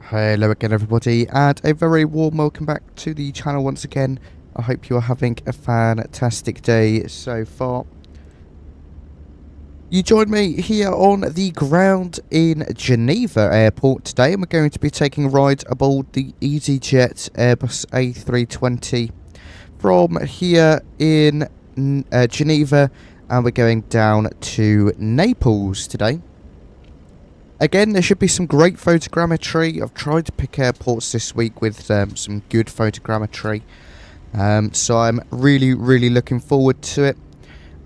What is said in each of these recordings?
Hello again everybody, and a very warm welcome back to the channel once again. I hope you are having a fantastic day so far. You joined me here on the ground in Geneva airport today, and we're going to be taking a ride aboard the easyJet Airbus A320 from here in Geneva, and we're going down to Naples today. Again, there should be some great photogrammetry. I've tried to pick airports this week with some good photogrammetry. So I'm really looking forward to it.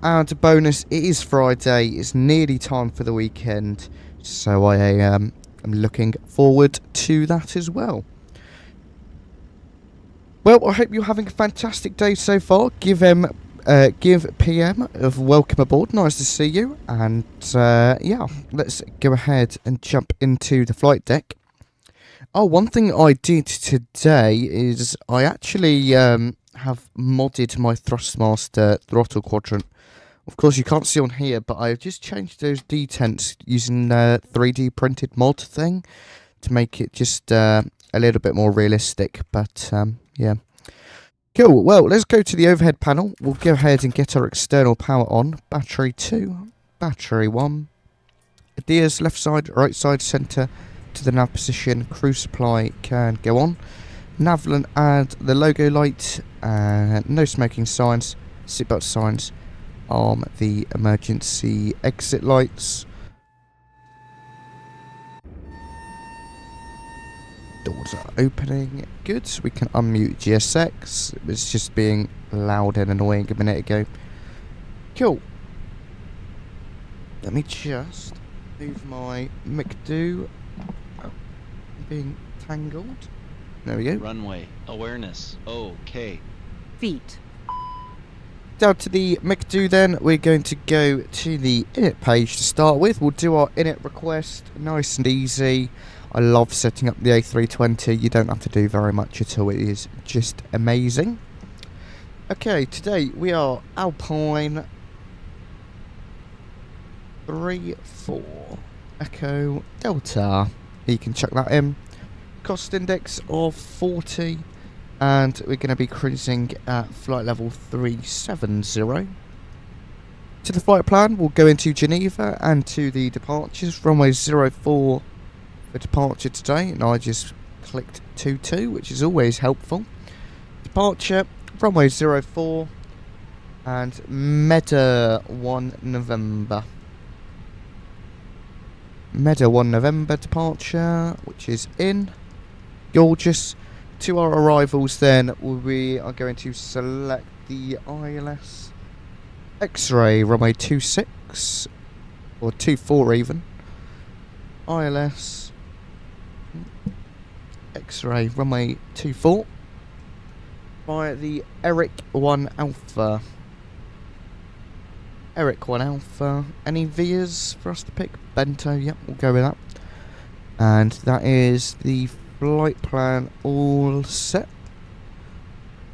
And a bonus, it is Friday. It's nearly time for the weekend. So I am looking forward to that as well. Well, I hope you're having a fantastic day so far. Give PM of welcome aboard. Nice to see you. And yeah, let's go ahead and jump into the flight deck. Oh, one thing I did today is I actually have modded my Thrustmaster throttle quadrant. Of course, you can't see on here, but I've just changed those detents using 3D printed mod thing to make it just a little bit more realistic. But yeah. Cool, well, let's go to the overhead panel. We'll go ahead and get our external power on. Battery 2, battery 1. Ideas left side, right side, centre to the nav position. Crew supply can go on. Navland add the logo light. No smoking signs. Seatbelt signs. Arm the emergency exit lights. Doors are opening. Good. We can unmute GSX. It was just being loud and annoying a minute ago. Cool. Let me just move my McDo. Oh, being tangled. There we go. Runway awareness. Okay. Feet. Down to the McDo then. We're going to go to the init page to start with. We'll do our init request. Nice and easy. I love setting up the A320. You don't have to do very much at all. It is just amazing. Okay, today we are Alpine 34 Echo Delta. You can check that in. Cost index of 40. And we're going to be cruising at flight level 370. To the flight plan, we'll go into Geneva and to the departures. Runway 04 for departure today, and I just clicked 22, which is always helpful. Departure, runway 04 and MEDA 1 November. MEDA 1 November departure, which is in. Gorgeous. To our arrivals then, we are going to select the ILS X-ray runway 26 or 24 even. ILS X-ray runway 24 via the Eric 1 Alpha. Eric 1 Alpha. Any vias for us to pick? Bento, yep, we'll go with that. And that is the flight plan all set.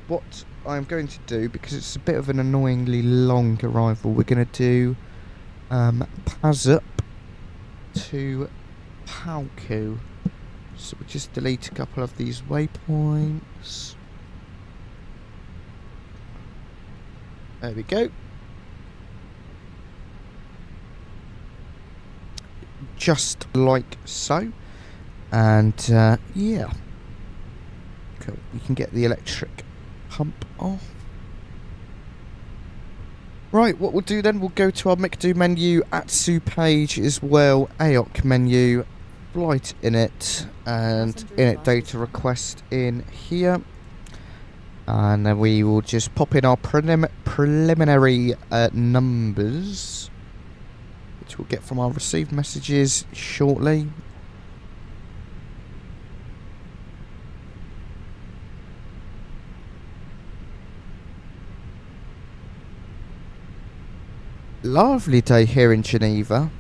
What I'm going to do, because it's a bit of an annoyingly long arrival, we're going to do Pazup to 𝗂𝗄. So we'll just delete a couple of these waypoints. There we go. Just like so. And yeah. Cool. You can get the electric pump off. Right, what we'll do then, we'll go to our McDo menu, 𝗏𝗄 page as well, AOC menu, flight init, and init data request in here. And then we will just pop in our preliminary numbers, which we'll get from our received messages shortly. Lovely day here in Geneva.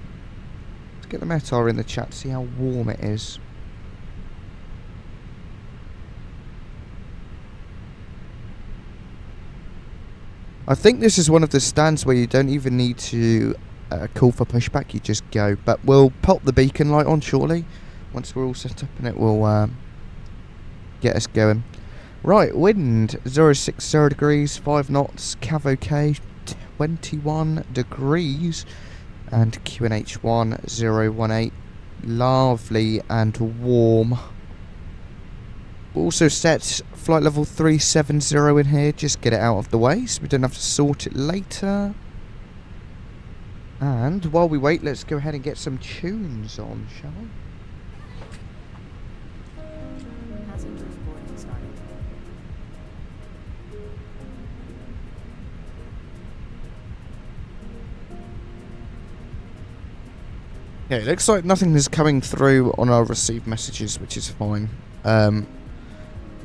Let's get the METAR in the chat, see how warm it is. I think this is one of the stands where you don't even need to call for pushback, you just go. But we'll pop the beacon light on shortly. once we're all set up, and it will get us going. Right, wind 060 degrees, 5 knots, cav OK, 21 degrees, and QNH 1018. Lovely and warm. We'll also set flight level 370 in here, just get it out of the way so we don't have to sort it later. And while we wait, let's go ahead and get some tunes on, shall we? Passengers boarding started. Yeah, it looks like nothing is coming through on our received messages, which is fine.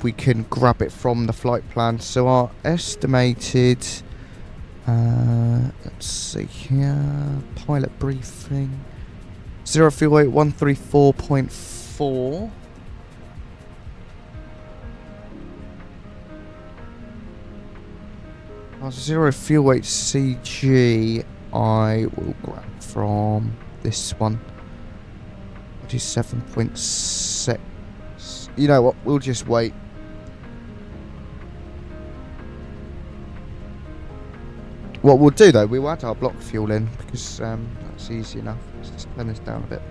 We can grab it from the flight plan. So our estimated, let's see here, pilot briefing, 038-134.4. Our 0 fuel weight CG I will grab from this one, which is 7.6. You know what, we'll just wait. What we'll do though, we'll add our block fuel in, because that's easy enough. Let's just turn this down a bit.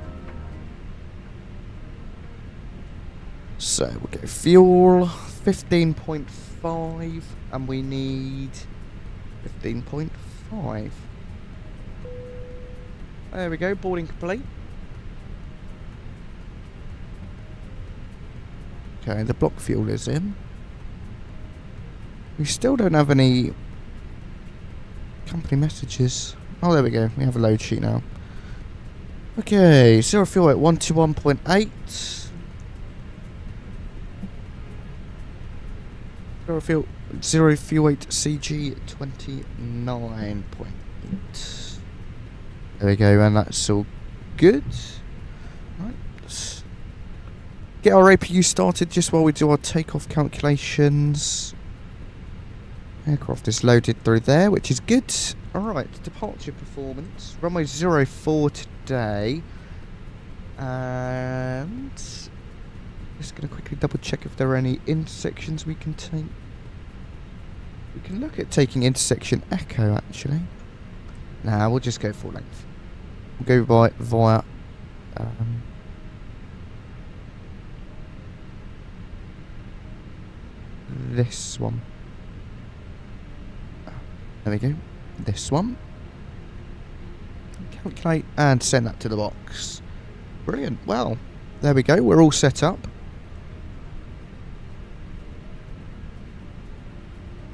So we'll get fuel 15.5, and we need 15.5. There we go, boarding complete. Okay, the block fuel is in. We still don't have any company messages. Oh, there we go. We have a load sheet now. Okay, 0 fuel at 121.8. 0 fuel weight CG 29.8. There we go, and that's all good. Right, let's get our APU started just while we do our takeoff calculations. Aircraft is loaded through there, which is good. Alright, departure performance. Runway 04 today. And just going to quickly double check if there are any intersections we can take. We can look at taking intersection Echo, actually. Nah, we'll just go full length. We'll go via this one. There we go. This one. Calculate and send that to the box. Brilliant. Well, there we go. We're all set up.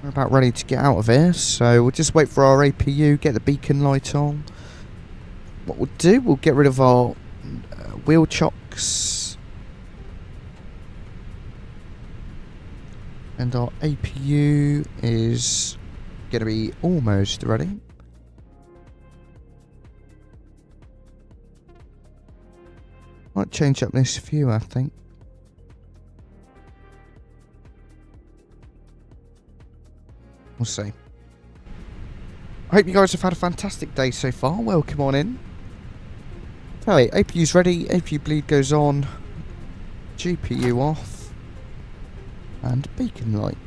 We're about ready to get out of here, so we'll just wait for our APU, get the beacon light on. What we'll do, we'll get rid of our wheel chocks. And our APU is going to be almost ready. Might change up this view, I think. We'll see. I hope you guys have had a fantastic day so far. Welcome on in. Okay, APU's ready. APU bleed goes on. GPU off. And beacon light.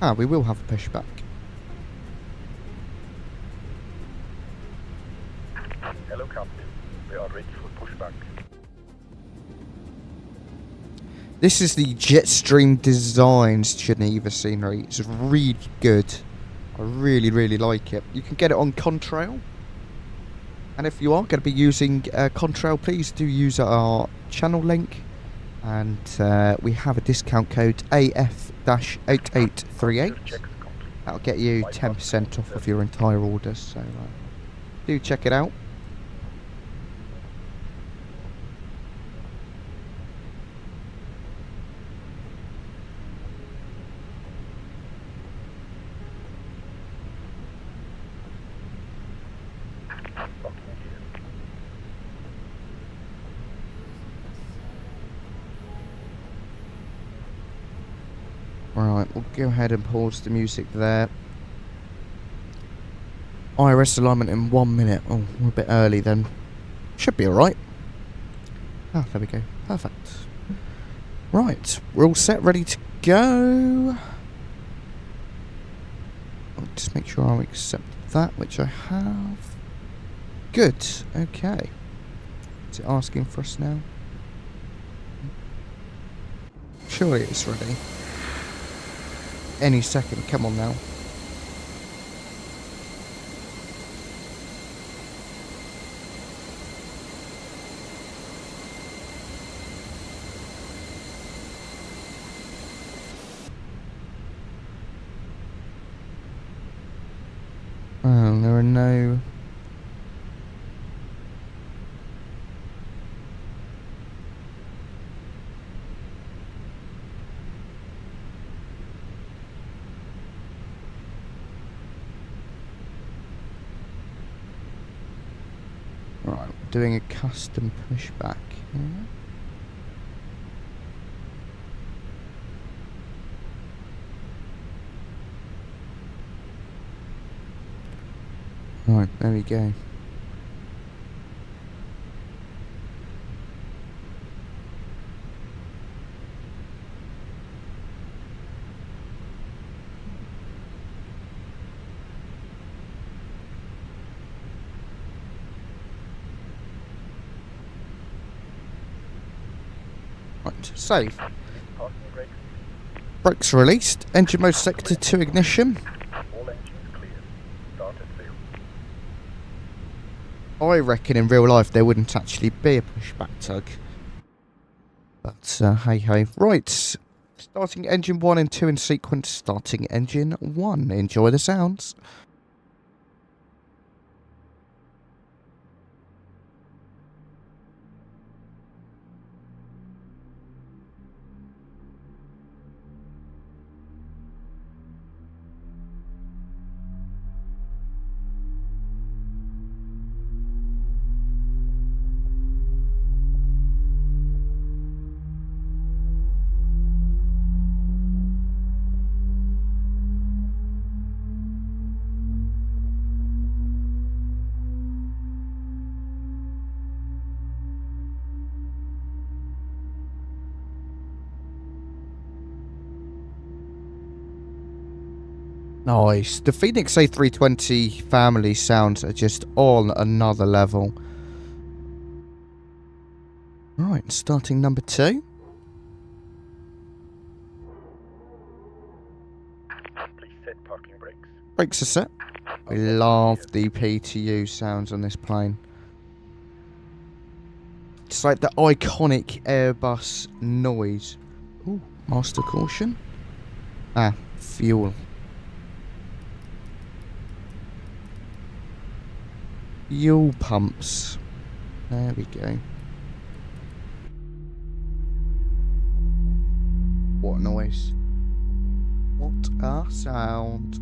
Ah, we will have a pushback. Hello, Captain. We are ready for pushback. This is the Jetstream Designs Geneva scenery. It's really good. I really, really like it. You can get it on Contrail. And if you are going to be using Contrail, please do use our channel link. And we have a discount code AF-8838. That'll get you 10% off of your entire order. So do check it out. Right, we'll go ahead and pause the music there. IRS alignment in 1 minute. Oh, we're a bit early then. Should be alright. Ah, there we go. Perfect. Right, we're all set, ready to go. I'll just make sure I accept that, which I have. Good, okay. Is it asking for us now? Surely it's ready. Any second, come on now. Oh, there are no... Right, we're doing a custom pushback here. Right, there we go. Right, save. Parking brakes. Brakes released. Engine mode sector to ignition. All engines clear. Start at 0. I reckon in real life there wouldn't actually be a pushback tug. But hey hey. Right. Starting engine 1 and 2 in sequence. Starting engine 1. Enjoy the sounds. Nice. The Fenix A320 family sounds are just on another level. Right, starting number 2. Please set parking brakes. Brakes are set. We love the PTU sounds on this plane. It's like the iconic Airbus noise. Ooh, master caution. Ah, fuel. Fuel pumps. There we go. What a noise. What a sound.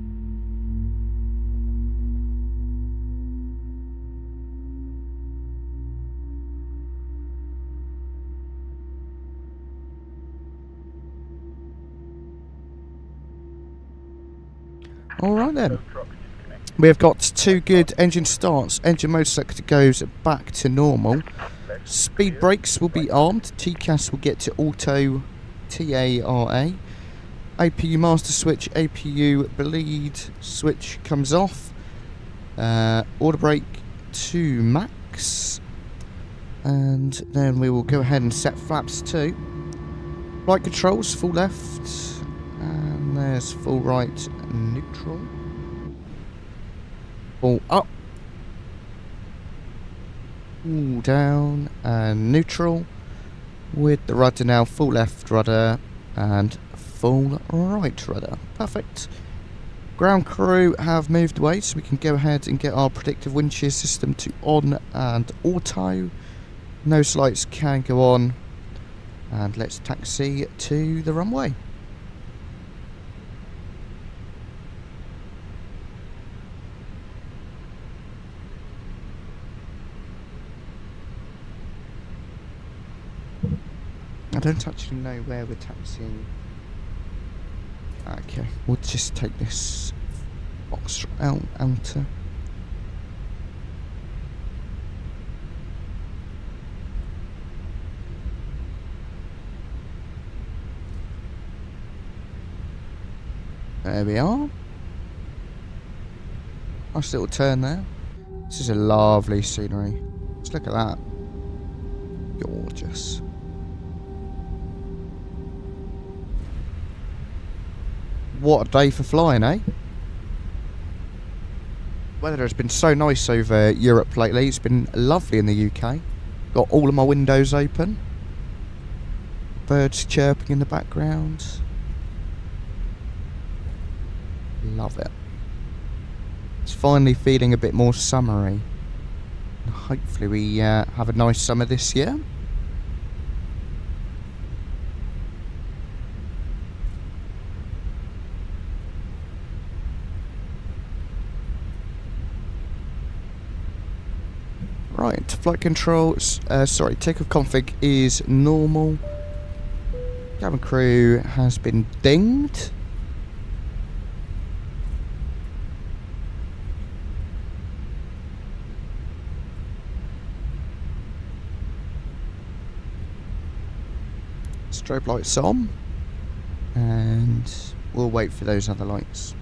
Alright then. We have got 2 good engine starts. Engine mode sector goes back to normal. Speed brakes will be armed. TCAS will get to auto TARA. APU master switch, APU bleed switch comes off. Order brake to max. And then we will go ahead and set flaps to. Flight controls, full left. And there's full right, neutral. Full up. Full down and neutral. With the rudder now full left rudder and full right rudder. Perfect. Ground crew have moved away, so we can go ahead and get our predictive wind shear system to on and auto. Nose lights can go on. And let's taxi to the runway. I don't actually know where we're taxiing. Okay, we'll just take this box out outer. There we are. Nice little turn there. This is a lovely scenery. Just look at that. Gorgeous. What a day for flying, eh? Weather has been so nice over Europe lately. It's been lovely in the UK. Got all of my windows open. Birds chirping in the background. Love it. It's finally feeling a bit more summery. Hopefully we have a nice summer this year. Right, flight control, takeoff config is normal. Cabin crew has been dinged. Strobe lights on. And we'll wait for those other lights.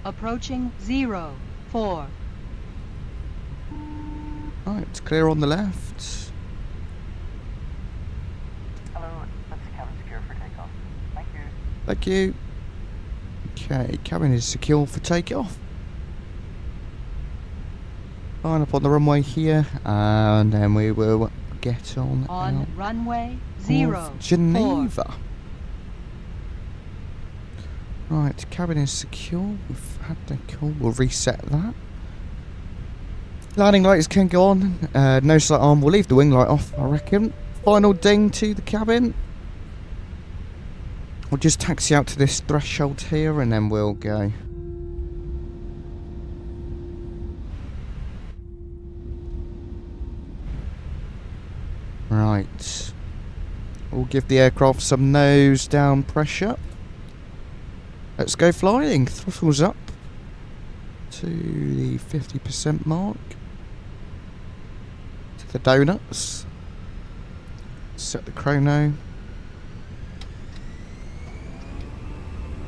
Approaching 04. Right, it's clear on the left. Hello, that's cabin secure for takeoff. Thank you. Thank you. Okay, cabin is secure for takeoff. Line up on the runway here, and then we will get on out Runway of Geneva. Right, cabin is secure. We've had the call. We'll reset that. Landing lights can go on. No sight arm. We'll leave the wing light off, I reckon. Final ding to the cabin. We'll just taxi out to this threshold here, and then we'll go. Right. We'll give the aircraft some nose down pressure. Let's go flying. Throttles up to the 50% mark. To the donuts. Set the chrono.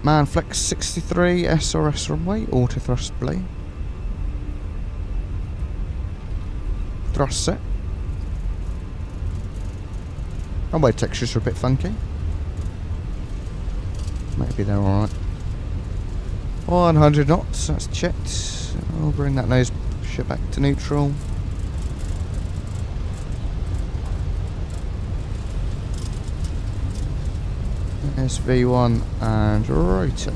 Man flex 63 SRS runway. Auto thrust blade. Thrust set. Runway textures are a bit funky. Maybe they're alright. 100 knots, that's checked. I'll bring that nose pusher back to neutral. SV1 and rotate.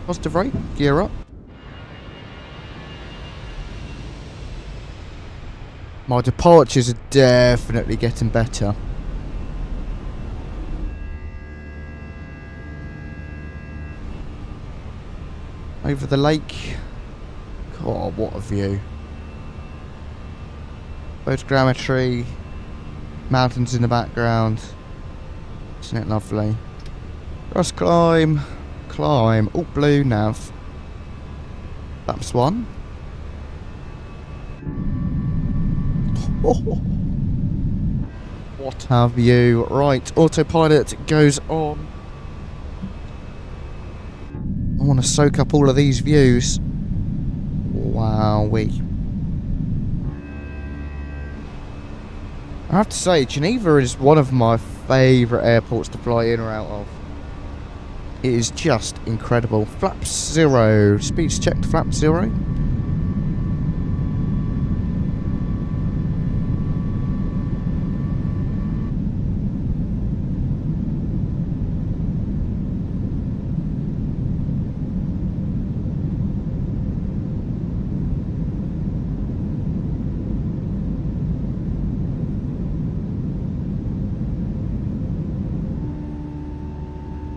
Positive rate, gear up. My departures are definitely getting better. Over the lake. God, what a view. Photogrammetry. Mountains in the background. Isn't it lovely? Cross climb. Climb. Oh, blue nav. That's one. Oh, what a view. Right, autopilot goes on. I want to soak up all of these views. Wowee. I have to say, Geneva is one of my favourite airports to fly in or out of. It is just incredible. Flaps 0. Speeds checked, flap 0.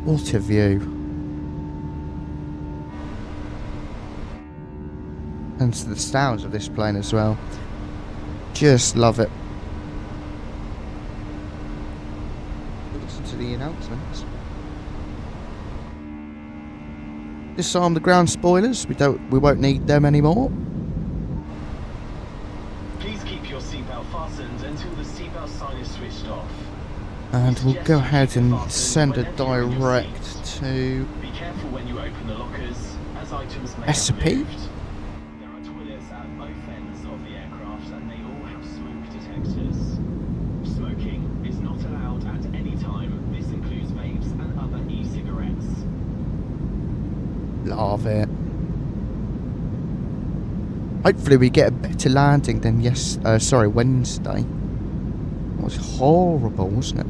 What a view. And the sounds of this plane as well. Just love it. Listen to the announcements. Disarm the ground spoilers. We won't need them anymore. seatbelt fastened until the seatbelt sign is switched off. And we'll go ahead and send a direct to Be careful when you open the lockers, as items may 𝗂𝗶𝗶𝗃. have moved. There are toilets at both ends of the aircraft, and they all have smoke detectors. Smoking is not allowed at any time. This includes vapes and other e-cigarettes. Love it. Hopefully we get a better landing than Wednesday. It was horrible, wasn't it?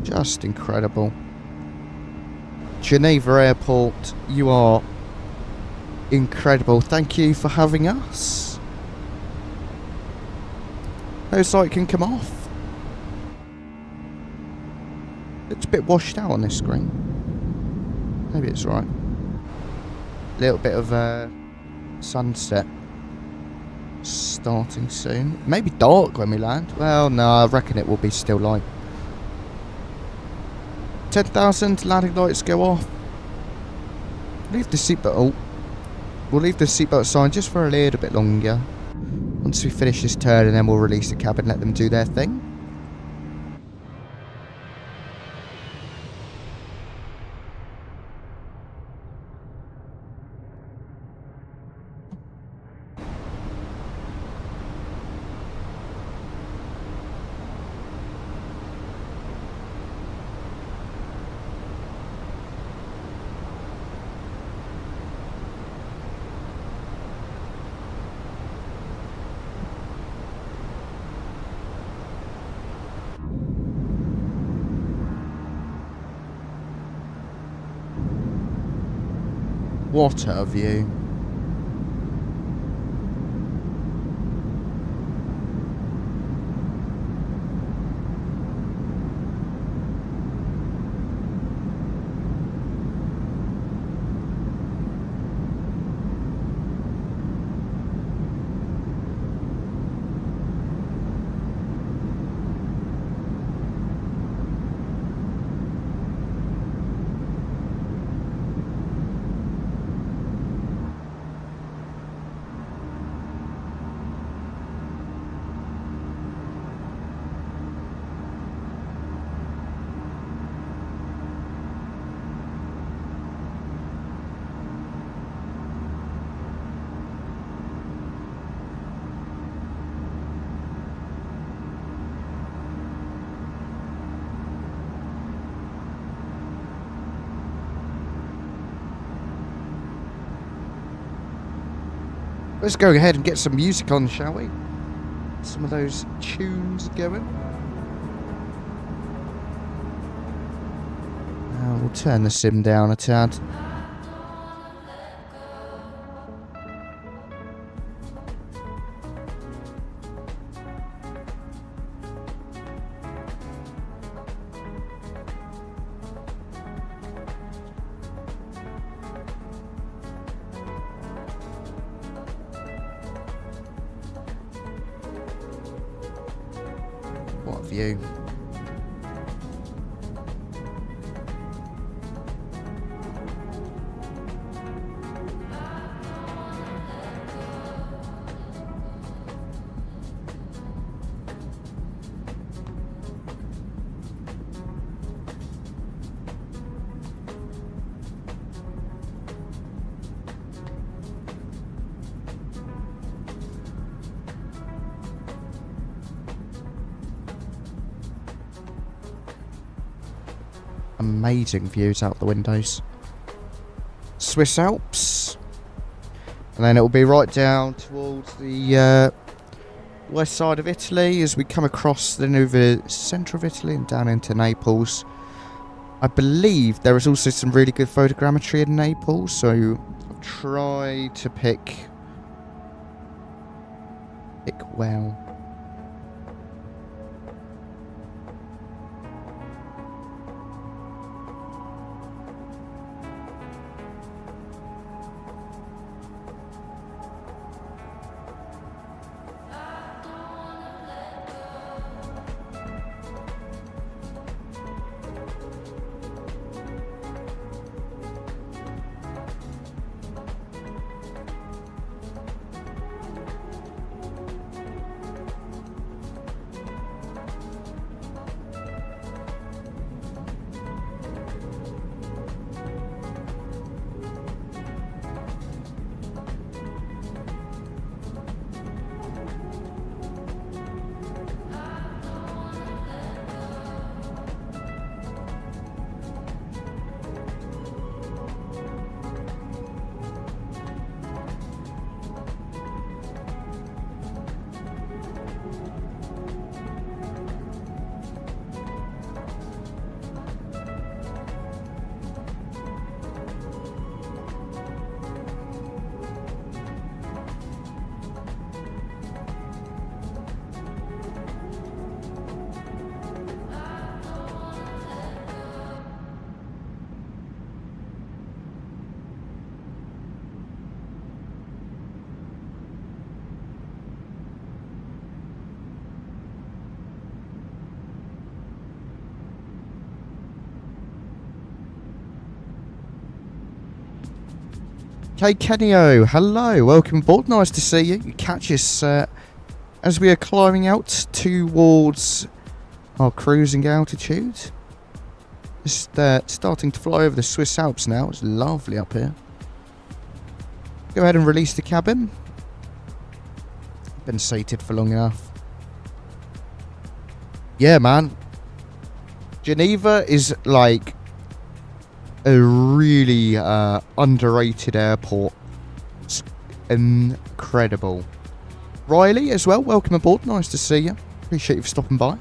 Just incredible. Geneva Airport, you are incredible. Thank you for having us. Looks like it can come off. It's a bit washed out on this screen. Maybe it's right. Little bit of sunset starting soon. Maybe dark when we land. Well, no, I reckon it will be still light. 10,000 landing lights go off. Leave the seatbelt. Oh, we'll leave the seatbelt sign just for a little bit longer. Once we finish this turn, and then we'll release the cabin, let them do their thing. What a view. Let's go ahead and get some music on, shall we? Some of those tunes going. We'll turn the sim down a tad. What a view. Amazing views out the windows. Swiss Alps. And then it will be right down towards the west side of Italy as we come across then over the centre of Italy and down into Naples. I believe there is also some really good photogrammetry in Naples, so I'll try to pick well. 𝗂𝐡𝐚�𝐧𝐬𝐴, hello, welcome aboard, nice to see you. You catch us as we are climbing out towards our cruising altitude. Just starting to fly over the Swiss Alps now, it's lovely up here. Go ahead and release the cabin. Been seated for long enough. Yeah, man. Geneva is like a really underrated airport. It's incredible. Riley as well, welcome aboard. Nice to see you. Appreciate you for stopping by.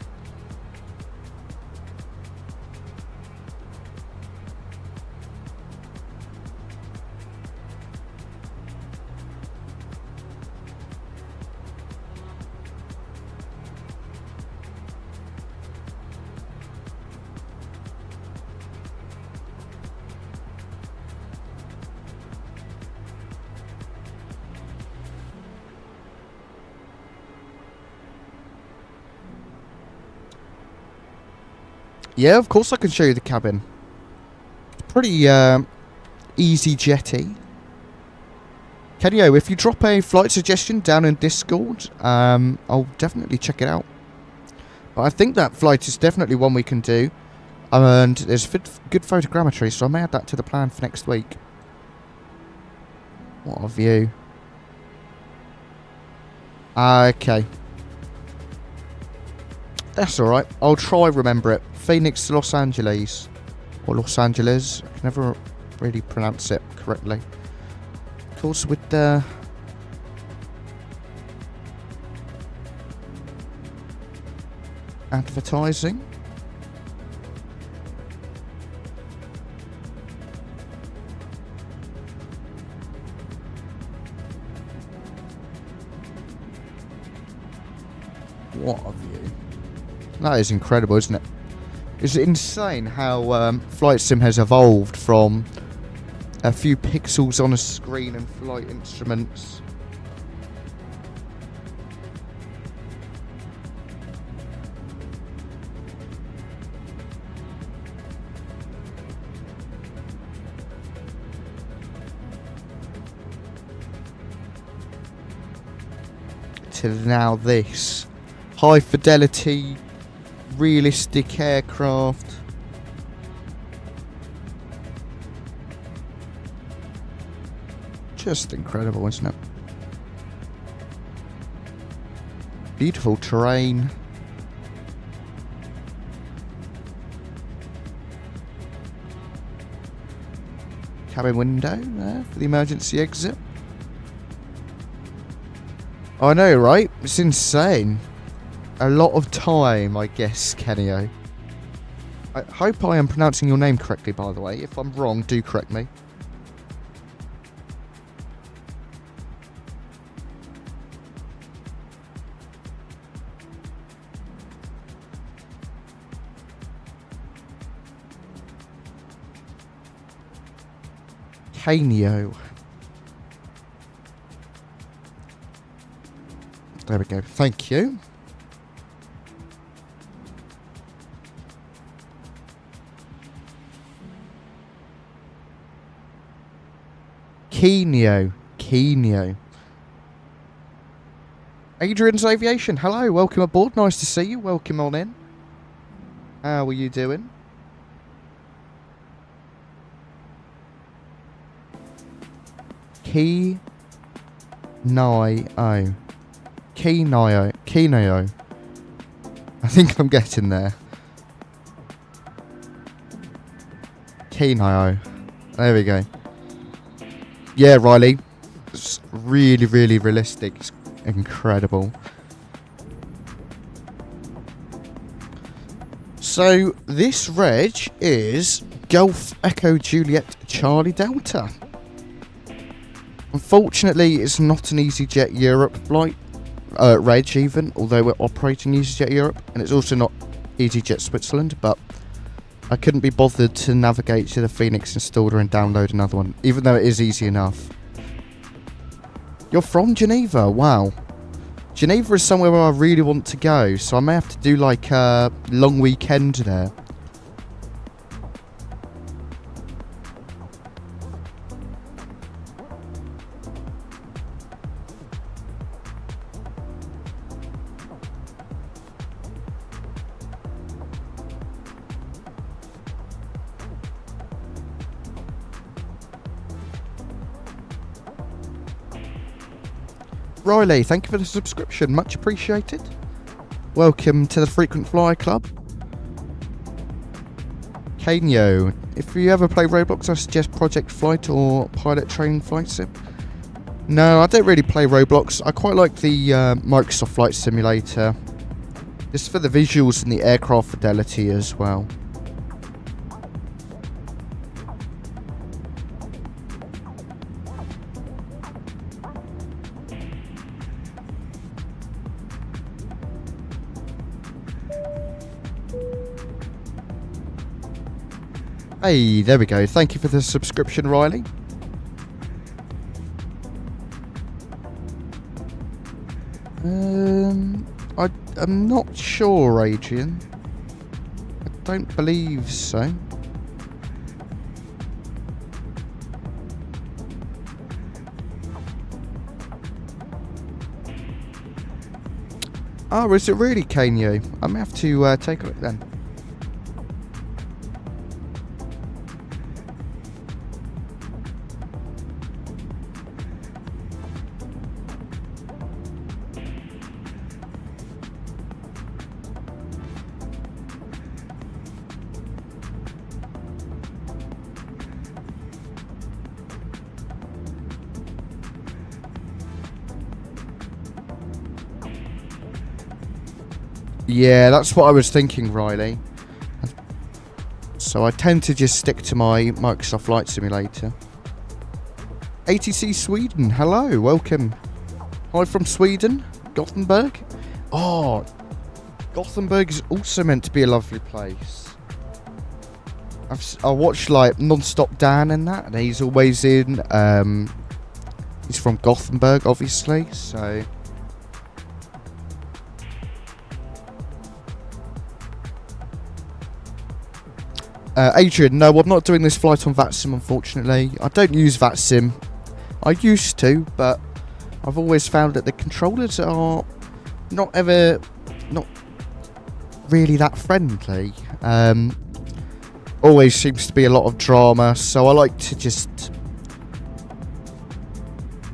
Yeah, of course I can show you the cabin. It's pretty easyJet-y. Kenyo, if you drop a flight suggestion down in Discord, I'll definitely check it out. But I think that flight is definitely one we can do. And there's good photogrammetry, so I may add that to the plan for next week. What a view. Okay. That's alright. I'll try remember it. Phoenix, Los Angeles. Or Los Angeles. I can never really pronounce it correctly. Of course, with the... advertising. What a view. That is incredible, isn't it? It's insane how Flight Sim has evolved from a few pixels on a screen and flight instruments to now this high fidelity realistic aircraft. Just incredible, isn't it? Beautiful terrain. Cabin window there for the emergency exit. I know, right? It's insane. A lot of time, I guess, Kenio. I hope I am pronouncing your name correctly, by the way. If I'm wrong, do correct me. Kenio. There we go. Thank you. 𝗂𝐚𝐧𝐬𝐴. Adrian's Aviation, hello, welcome aboard, nice to see you, welcome on in. How are you doing? 𝗂𝐚𝐧𝐬𝐴. I think I'm getting there. 𝗂𝐚𝐧𝐬𝐴. There we go. Yeah, Riley. It's really, really realistic. It's incredible. So, this reg is Golf Echo Juliet Charlie Delta. Unfortunately, it's not an easyJet Europe flight. Reg even, although we're operating easyJet Europe. And it's also not easyJet Switzerland, but I couldn't be bothered to navigate to the Fenix installer and download another one, even though it is easy enough. You're from Geneva? Wow. Geneva is somewhere where I really want to go, so I may have to do like a long weekend there. Riley, thank you for the subscription. Much appreciated. Welcome to the Frequent Flyer Club. Kanyo, if you ever play Roblox, I suggest Project Flight or Pilot Training Flight Sim. No, I don't really play Roblox. I quite like the Microsoft Flight Simulator. Just for the visuals and the aircraft fidelity as well. Hey, there we go. Thank you for the subscription, Riley. I'm not sure, Adrian. I don't believe so. Oh, is it really, Kanyo? I may have to take a look then. Yeah, that's what I was thinking, Riley. So I tend to just stick to my Microsoft Flight Simulator. ATC Sweden, hello, welcome. Hi from Sweden, Gothenburg. Oh, Gothenburg is also meant to be a lovely place. I watched like Non-Stop Dan and that, and he's always in. He's from Gothenburg, obviously, so. Adrian, no, I'm not doing this flight on VATSIM, unfortunately. I don't use VATSIM. I used to, but I've always found that the controllers are not really that friendly. Always seems to be a lot of drama, so I like to just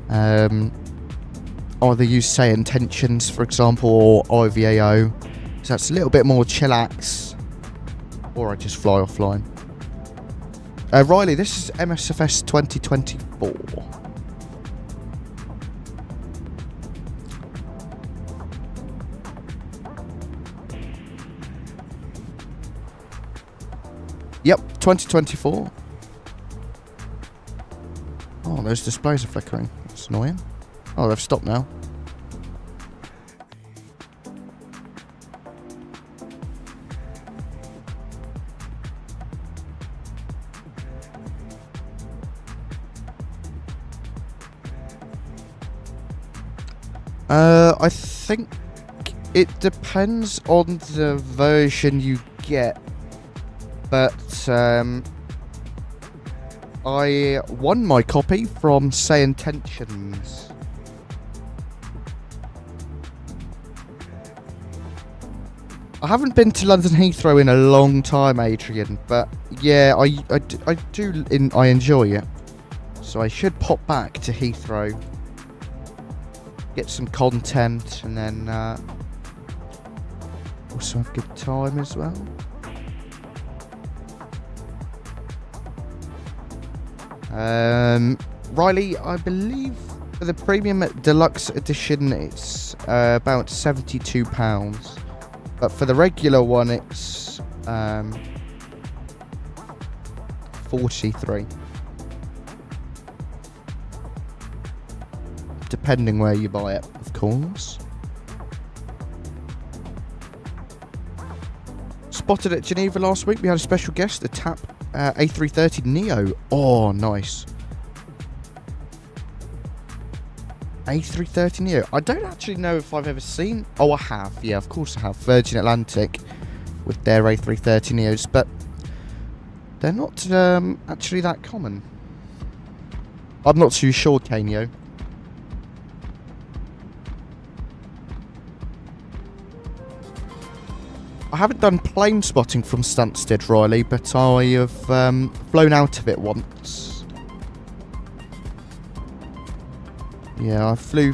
either use Say Intentions, for example, or IVAO. So that's a little bit more chillax. Or I just fly offline. Riley, this is MSFS 2024. Yep, 2024. Oh, those displays are flickering. That's annoying. Oh, they've stopped now. I think it depends on the version you get, but I won my copy from Say Intentions. I haven't been to London Heathrow in a long time, Adrian, but yeah, I enjoy it. So I should pop back to Heathrow, get some content, and then also have a good time as well. Riley, I believe for the premium deluxe edition it's about £72, but for the regular one it's 43. Depending where you buy it, of course. Spotted at Geneva last week. We had a special guest, a TAP A330 Neo. Oh, nice. A330 Neo. I don't actually know if I've ever seen. Oh, I have. Yeah, of course I have. Virgin Atlantic with their A330 Neos, but they're not actually that common. I'm not too sure, Kanyo. I haven't done plane spotting from Stansted, Riley, but I have flown out of it once. Yeah, I flew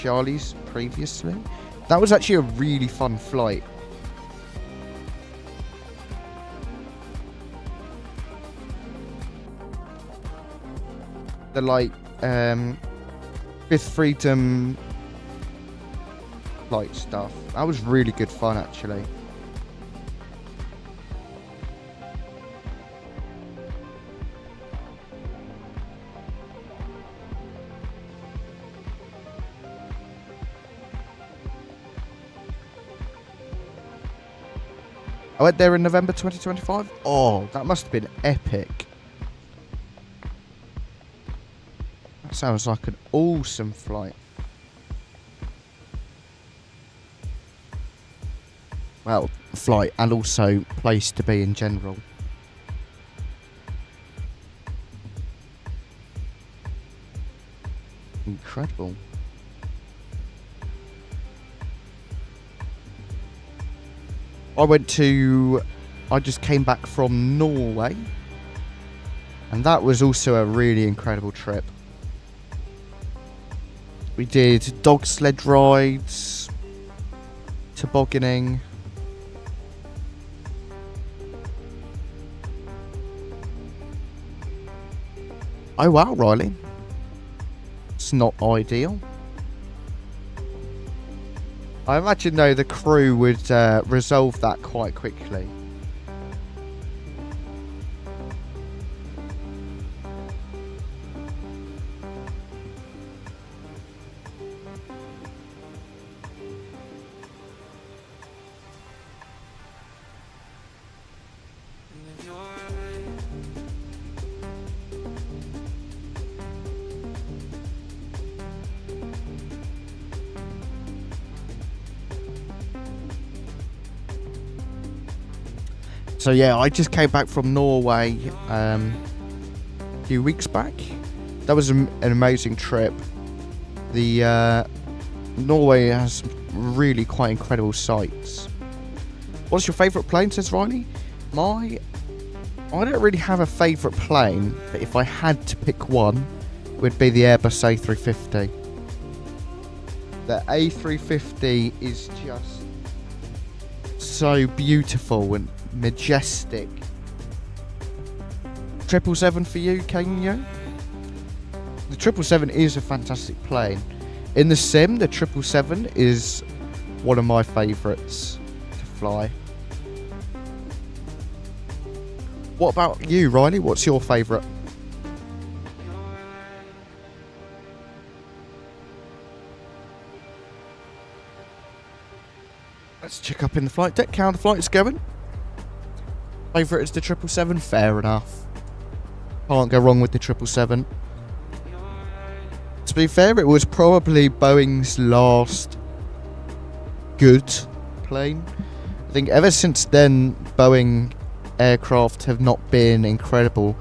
Charlie's previously. That was actually a really fun flight. The like Fifth Freedom flight stuff. That was really good fun actually. I went there in November 2025. Oh, that must have been epic. That sounds like an awesome flight. Well, flight and also place to be in general. Incredible. I just came back from Norway, and that was also a really incredible trip. We did dog sled rides, tobogganing. Oh wow, Riley. It's not ideal. I imagine though the crew would resolve that quite quickly. So yeah, I just came back from Norway a few weeks back. That was an amazing trip. The Norway has really quite incredible sights. What's your favourite plane, says Riley? I don't really have a favourite plane, but if I had to pick one, it would be the Airbus A350. The A350 is just so beautiful and majestic. 777 for you, Kenya? The 777 is a fantastic plane. In the sim, the 777 is one of my favourites to fly. What about you, Riley? What's your favourite? Let's check up in the flight deck how the flight's going. Favourite is the 777. Fair enough. Can't go wrong with the 777. To be fair, it was probably Boeing's last good plane. I think ever since then, Boeing aircraft have not been incredible.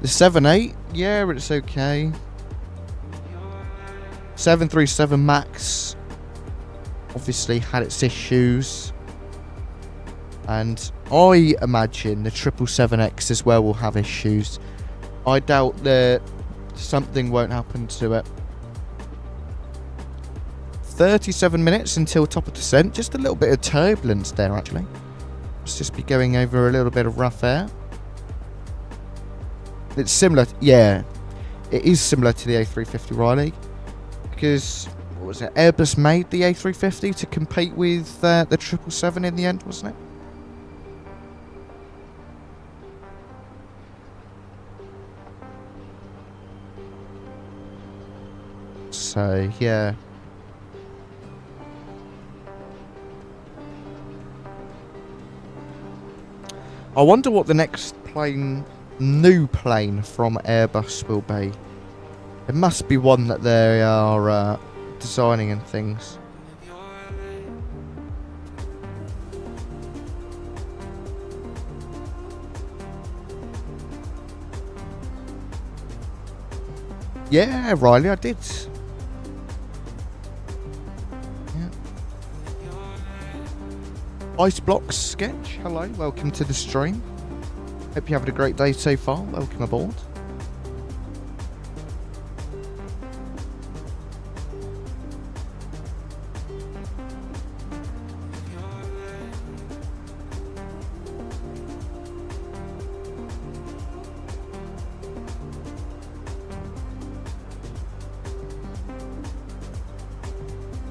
The 78, yeah, it's okay. 737 MAX obviously had its issues. And I imagine the 777X as well will have issues. I doubt that something won't happen to it. 37 minutes until top of descent. Just a little bit of turbulence there, actually. Let's just be going over a little bit of rough air. It's similar, yeah. It is similar to the A350, Riley. Because, what was it? Airbus made the A350 to compete with the 777 in the end, wasn't it? So, yeah. I wonder what the next new plane from Airbus will be. It must be one that they are designing and things. Yeah, Riley, I did. Ice Blocks Sketch, hello, welcome to the stream. Hope you're having a great day so far. Welcome aboard.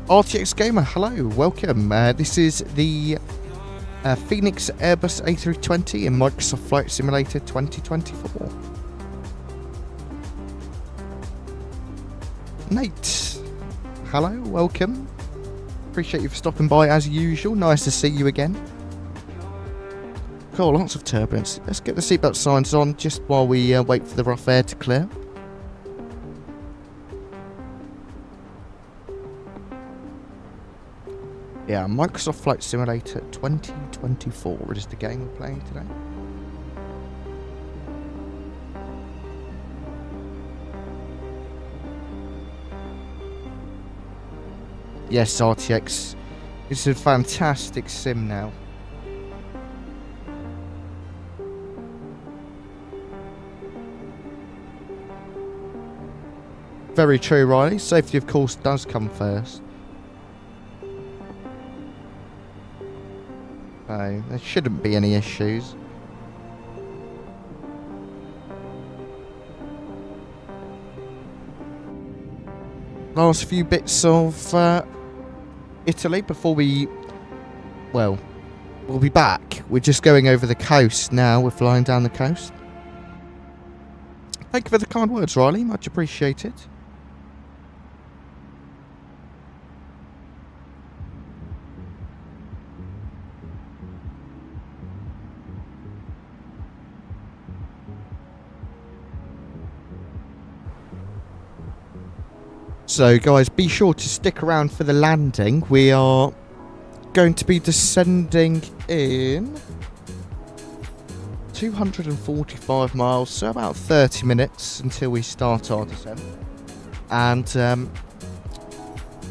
RTX Gamer, hello, welcome. This is the Fenix Airbus A320 in Microsoft Flight Simulator 2024. Nate, hello, welcome. Appreciate you for stopping by as usual. Nice to see you again. Cool, lots of turbulence. Let's get the seatbelt signs on just while we wait for the rough air to clear. Yeah, Microsoft Flight Simulator 2024 is the game we're playing today. Yes, RTX. It's a fantastic sim now. Very true, Riley. Safety, of course, does come first. So, there shouldn't be any issues. Last few bits of Italy before we... Well, we'll be back. We're just going over the coast now. We're flying down the coast. Thank you for the kind words, Riley. Much appreciated. So guys, be sure to stick around for the landing. We are going to be descending in 245 miles, so about 30 minutes until we start our descent. And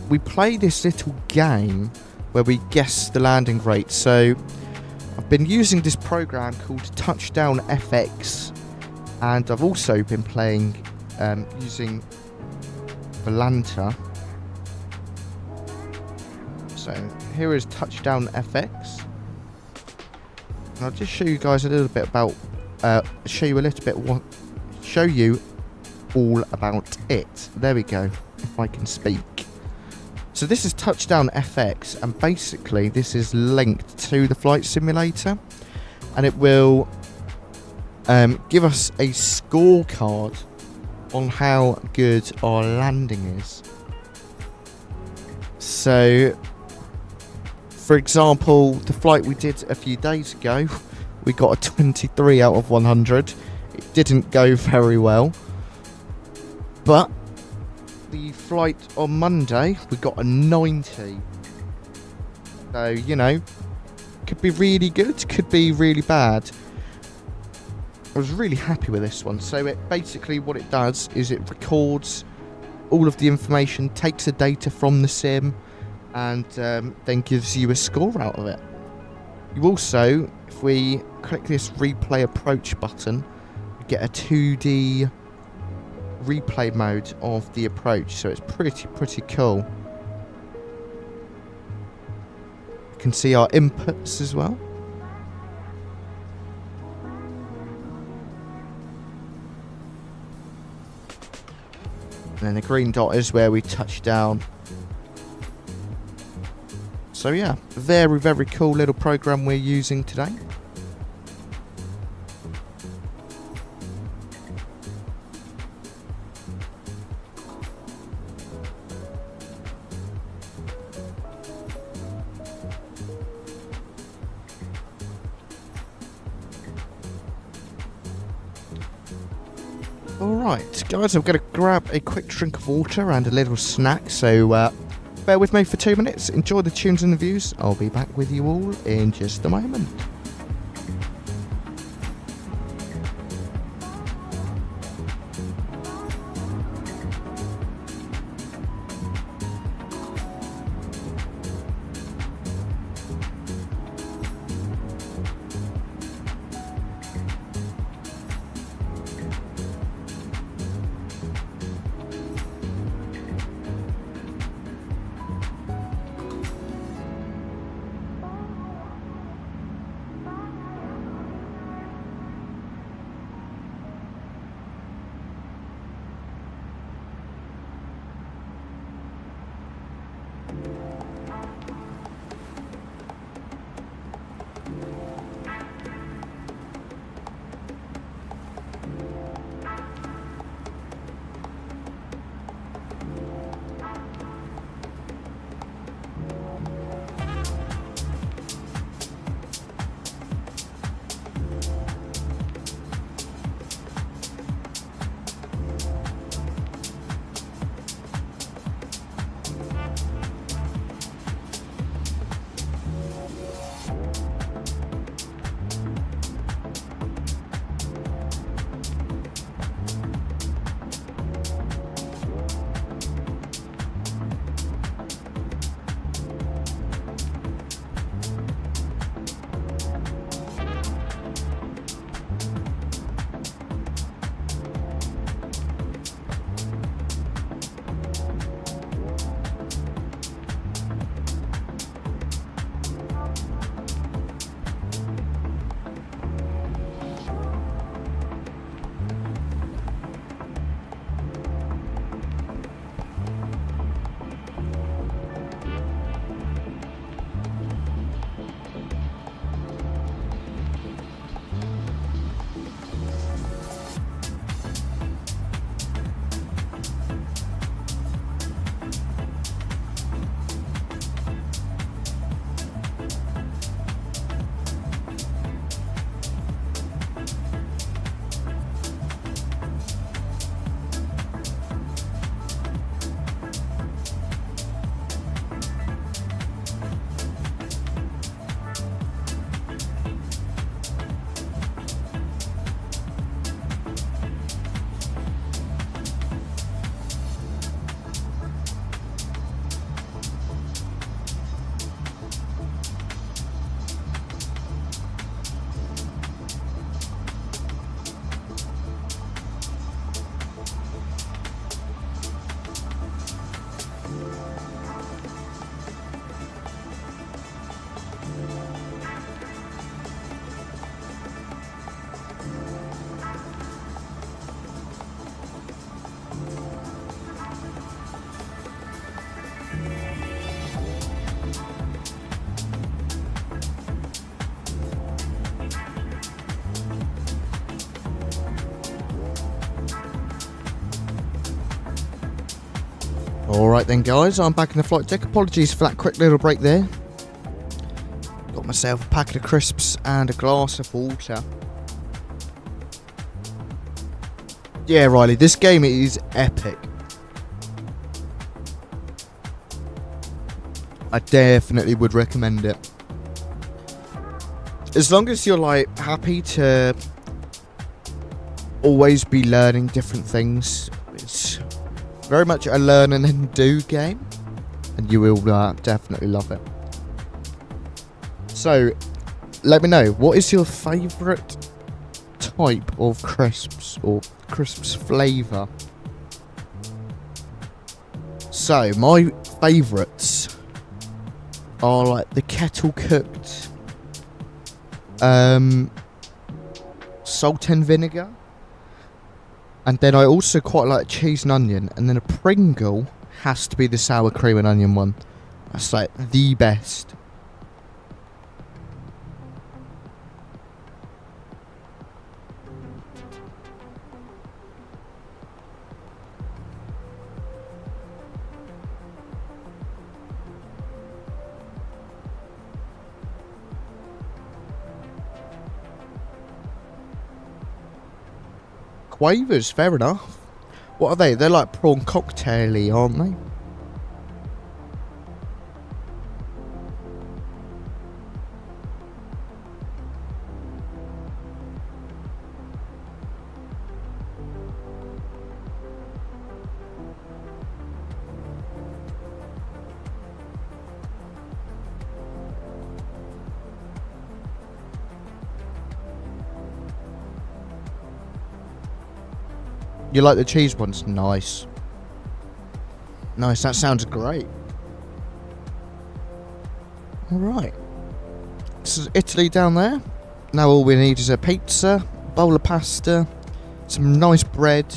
we play this little game where we guess the landing rate. So I've been using this program called Touchdown FX, and I've also been playing using Volanta. So here is Touchdown FX, and I'll just show you guys a little bit about show you all about it. There we go, if I can speak. So this is Touchdown FX, and basically this is linked to the flight simulator, and it will give us a scorecard on how good our landing is. So, for example, the flight we did a few days ago, we got a 23 out of 100. It didn't go very well. But the flight on Monday, we got a 90. So, you know, could be really good, could be really bad. I was really happy with this one. So it basically, what it does is it records all of the information, takes the data from the sim, and then gives you a score out of it. You also, if we click this replay approach button, we get a 2D replay mode of the approach, so it's pretty cool. You can see our inputs as well. And then the green dot is where we touch down. So yeah, very cool little program we're using today. Alright, guys, I'm going to grab a quick drink of water and a little snack, so bear with me for 2 minutes, enjoy the tunes and the views. I'll be back with you all in just a moment. Alright then guys, I'm back in the flight deck. Apologies for that quick little break there. Got myself a packet of crisps and a glass of water. Yeah, Riley, this game is epic. I definitely would recommend it. As long as you're like happy to always be learning different things. It's very much a learn and then do game, and you will definitely love it. So, let me know, what is your favourite type of crisps or crisps flavour? So, my favourites are like the kettle cooked salt and vinegar. And then I also quite like cheese and onion. And then a Pringle has to be the sour cream and onion one. That's like the best. Quavers, fair enough. What are they? They're like prawn cocktail-y, aren't they? You like the cheese ones? Nice. Nice, that sounds great. Alright. This is Italy down there. Now all we need is a pizza, bowl of pasta, some nice bread,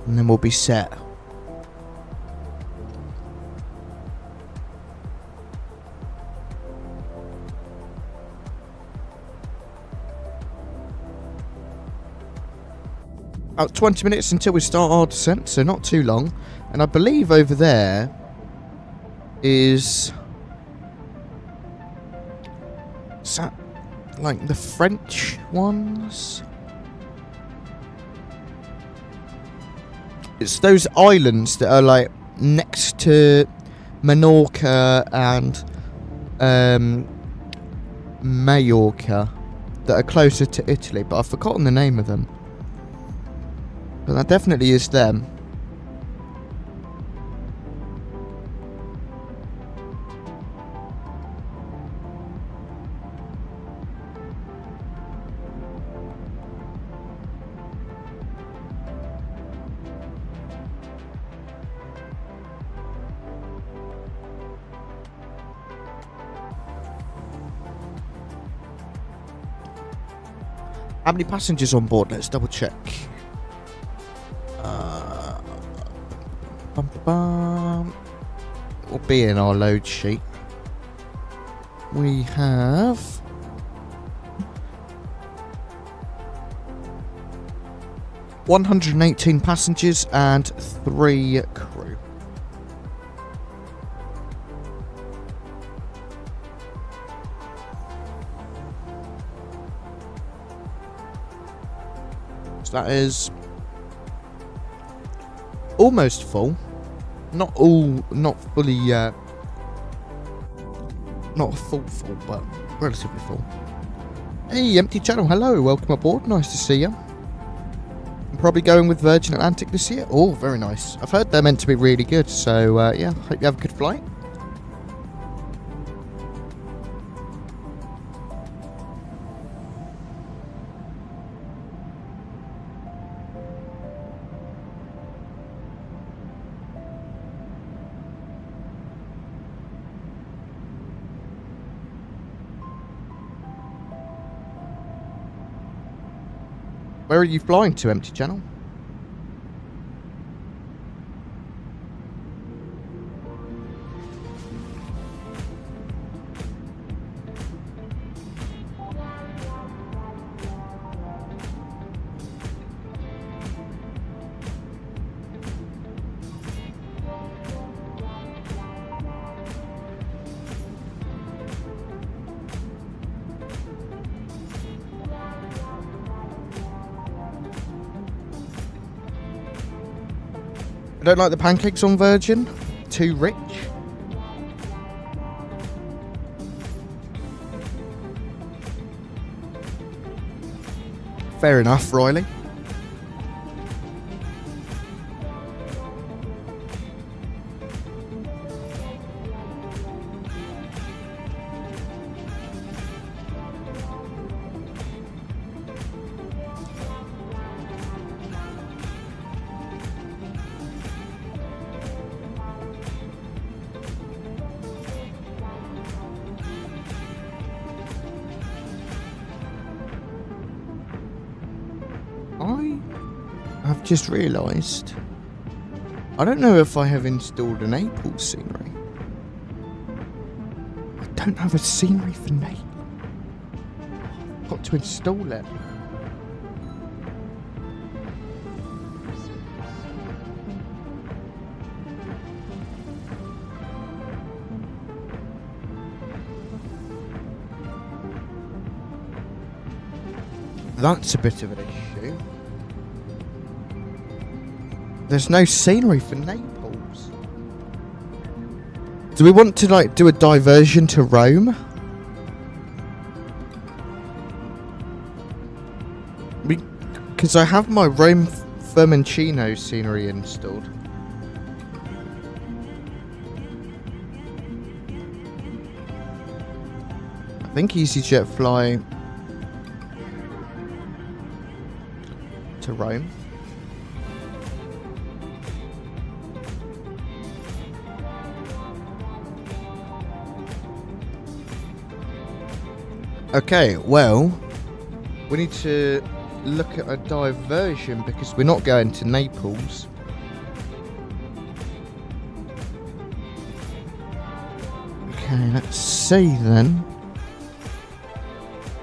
and then we'll be set. About 20 minutes until we start our descent, so not too long. And I believe over there is that like the French ones? It's those islands that are like next to Menorca and Majorca that are closer to Italy, but I've forgotten the name of them. But that definitely is them. How many passengers on board? Let's double check. Will be in our load sheet. We have 118 passengers and 3 crew. So that is almost full. Not fully, not full, but relatively full. Hey, Empty Channel, hello, welcome aboard, nice to see you. I'm probably going with Virgin Atlantic this year. Oh, very nice. I've heard they're meant to be really good, so yeah, hope you have a good flight. Where are you flying to, Empty Channel? I don't like the pancakes on Virgin. Too rich. Fair enough, Riley. I've just realised I don't know if I have installed a Naples scenery. I don't have a scenery for Naples. Got to install it. That's a bit of an issue. There's no scenery for Naples. Do we want to like do a diversion to Rome? Because I have my Rome Fiumicino scenery installed. I think easyJet fly to Rome. Okay, well, we need to look at a diversion because we're not going to Naples. Okay, let's see then.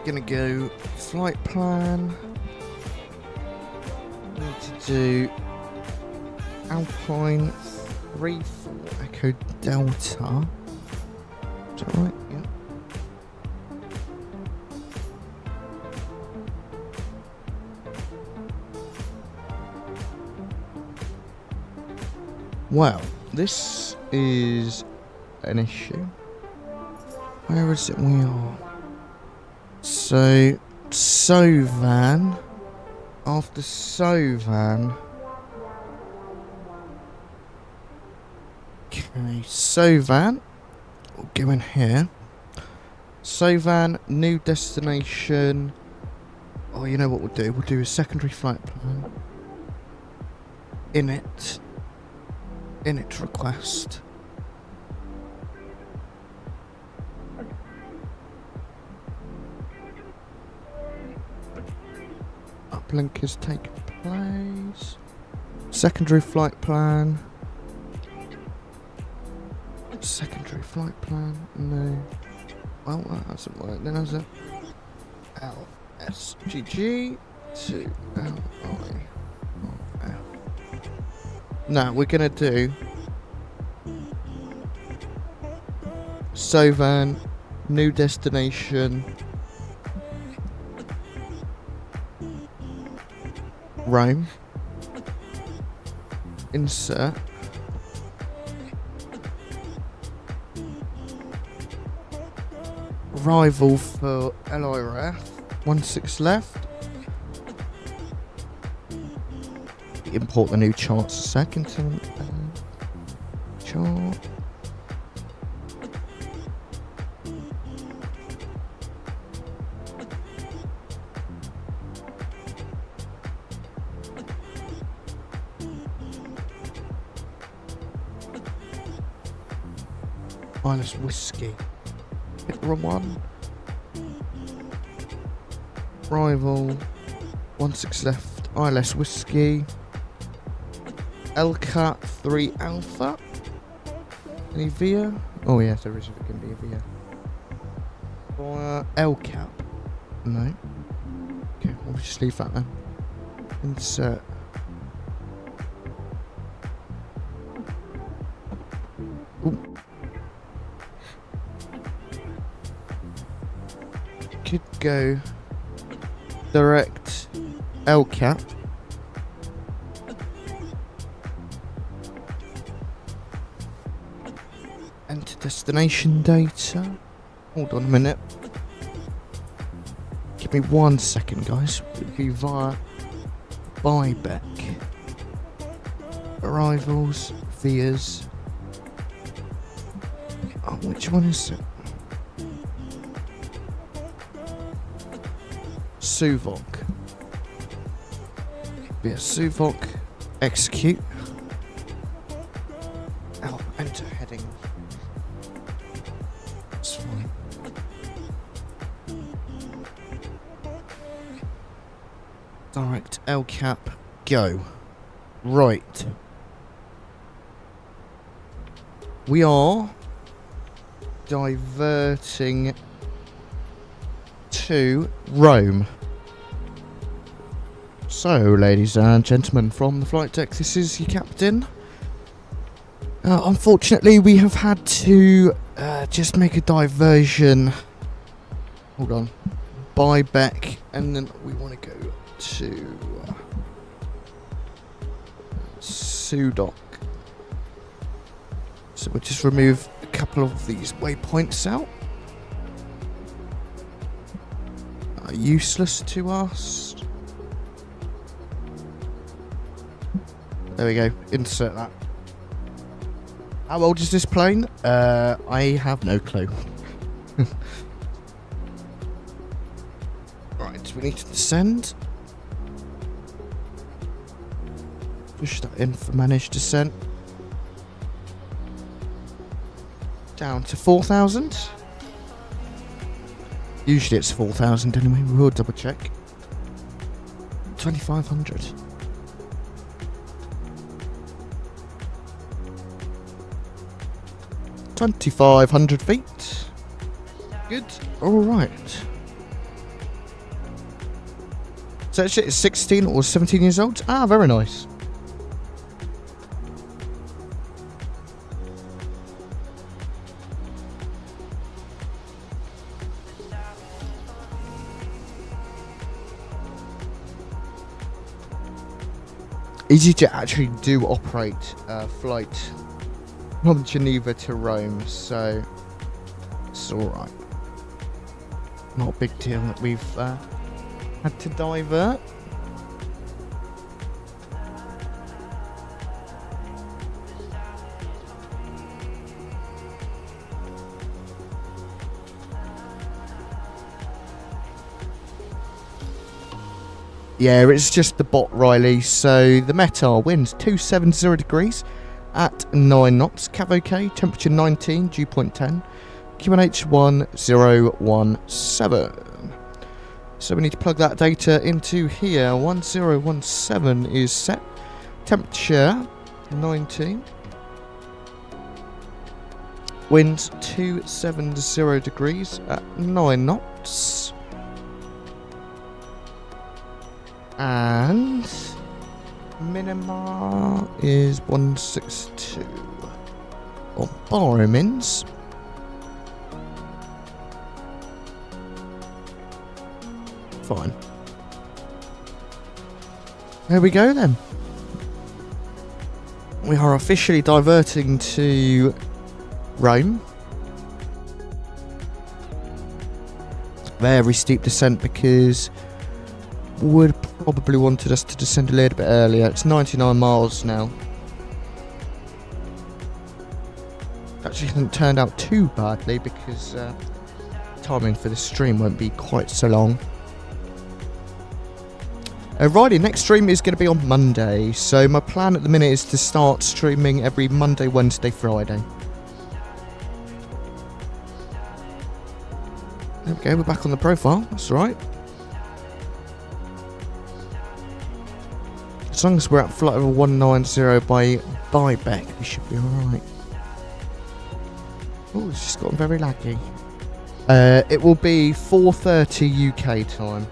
Gonna go flight plan. Need to do Alpine 34 Echo Delta. Is that right? Yeah. Well, this is an issue. Where is it we are? So, Sovan. After Sovan. Okay, Sovan. We'll go in here. Sovan, new destination. Oh, you know what we'll do? We'll do a secondary flight plan. Init request. Uplink has taken place. Secondary flight plan. Secondary flight plan. No. Well, that hasn't worked. Then there's a LSGG to LI. Now we're gonna do Sovan, new destination, Rome, insert, arrival for LIRF, 16 left. Import the new charts a second. Chart. Minus whiskey. Hit room 1. Rival. 16 left. ILS whiskey. LCAT 3 Alpha. Any VIA? Oh yes, there is going to be a VIA. Or LCAP? No. Okay, we'll just leave that then. Insert. Ooh. Could go direct LCAP. Enter destination data. Hold on a minute. Give me 1 second, guys. It'll be via buyback. Arrivals, vias. Oh, which one is it? 𝗂𝗏𝗂𝗀. Via 𝗂𝗏𝗂𝗀. Execute. Oh, enter heading. That's fine. Direct LCAP. Go. Right. We are diverting to Rome. So, ladies and gentlemen, from the flight deck, this is your captain. Unfortunately, we have had to just make a diversion. Hold on. Buy back, and then we want to go to 𝗏𝗏𝗂𝗏. So we'll just remove a couple of these waypoints out. Useless to us. There we go. Insert that. How old is this plane? I have no clue. Right, we need to descend. Push that in for managed descent. Down to 4,000. Usually it's 4,000 anyway. We will double check. 2,500. feet. Good. All right. So that shit is 16 or 17 years old. Ah, very nice. easyJet actually do operate a flight from Geneva to Rome, so it's alright. Not a big deal that we've had to divert. Yeah, it's just the bot, Riley. So the METAR winds 270 degrees at 9 knots. Cav OK, temperature 19, dew point 10. QNH 1017. So we need to plug that data into here. 1017 is set. Temperature 19. Winds 270 degrees at 9 knots. And minima is 162 on borrowings. Fine. There we go then. We are officially diverting to Rome. Very steep descent because would probably wanted us to descend a little bit earlier. It's 99 miles now. Actually hasn't turned out too badly because timing for the stream won't be quite so long. Alrighty, next stream is going to be on Monday. So my plan at the minute is to start streaming every Monday, Wednesday, Friday. There we go, we're back on the profile. That's alright. As long as we're at flight level 190 by buyback, we should be alright. Oh, it's just gotten very laggy. It will be 4:30 UK time.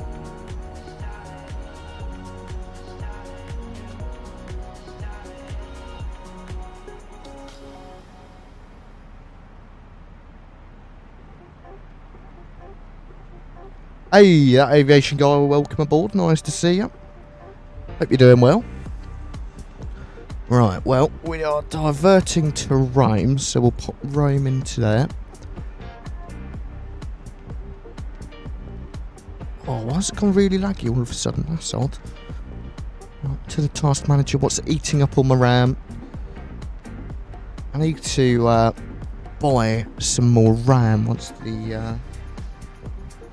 Hey, Aviation guy, welcome aboard. Nice to see you. Hope you're doing well. Right, well, we are diverting to Rome, so we'll pop Rome into there. Oh, why has it gone really laggy all of a sudden? That's odd. Right, to the task manager, what's eating up all my RAM? I need to buy some more RAM once the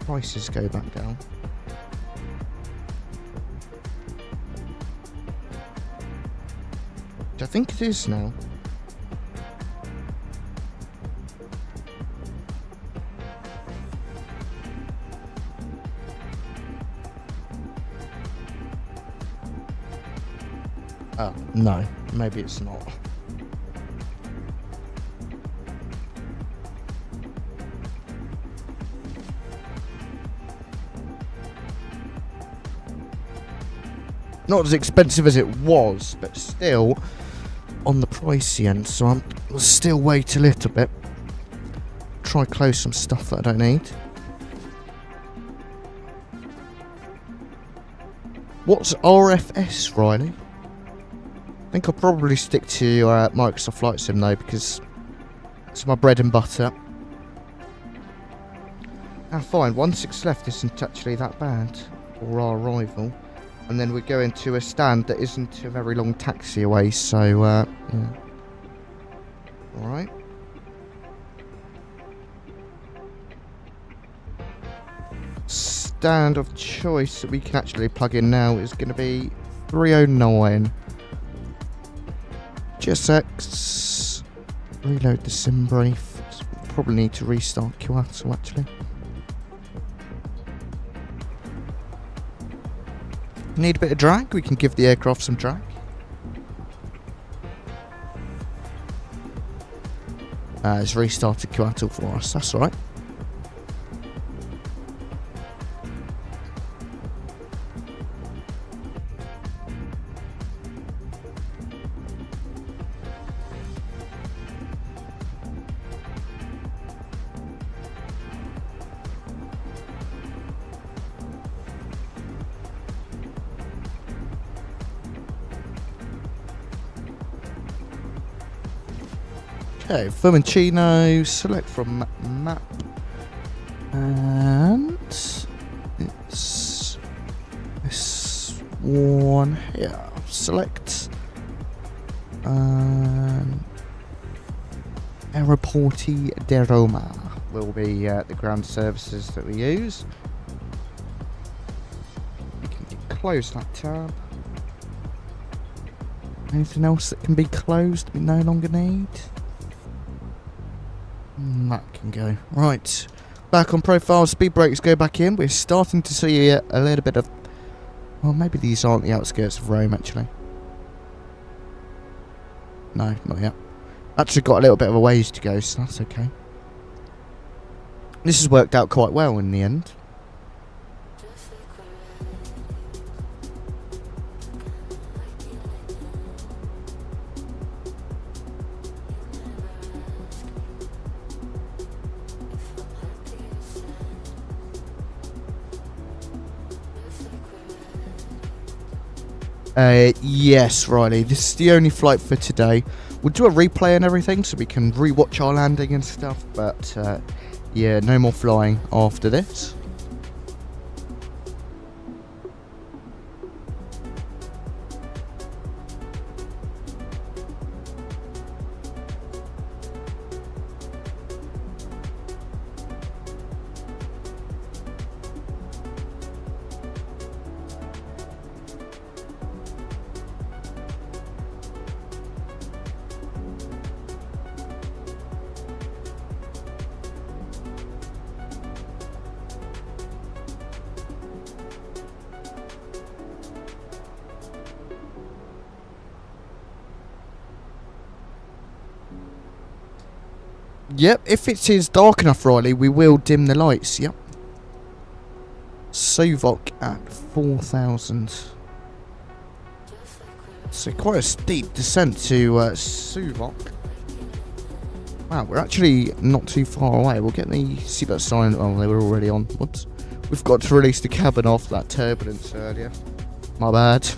prices go back down. I think it is now. Oh, no, maybe it's not. Not as expensive as it was, but still on the pricey end, so I'll still wait a little bit. Try close some stuff that I don't need. What's RFS, Riley? I think I'll probably stick to Microsoft Flight Sim though, because it's my bread and butter. Ah, fine, 1-6 left isn't actually that bad for our arrival. And then we go into a stand that isn't a very long taxi away, so, yeah. Alright. Stand of choice that we can actually plug in now is going to be 309. GSX. Reload the sim brief. Probably need to restart 𝗂𝐴TL actually. Need a bit of drag, we can give the aircraft some drag. It's restarted 𝗂𝐴TL for us, that's alright. Okay, Fiumicino, select from map, and it's this one here. Select Aeroporti di Roma will be the ground services that we use. We can close that tab. Anything else that can be closed we no longer need? That can go. Right, back on profile, speed brakes go back in. We're starting to see a little bit of... Well, maybe these aren't the outskirts of Rome, actually. No, not yet. Actually got a little bit of a ways to go, so that's okay. This has worked out quite well in the end. Yes, Riley, this is the only flight for today. We'll do a replay and everything so we can rewatch our landing and stuff, but yeah, no more flying after this. Yep, if it is dark enough, Riley, we will dim the lights, yep. Suvok at 4,000. So quite a steep descent to Suvok. Wow, we're actually not too far away. We'll get the seatbelt sign. Oh, they were already on. Whoops. We've got to release the cabin after that turbulence earlier. My bad.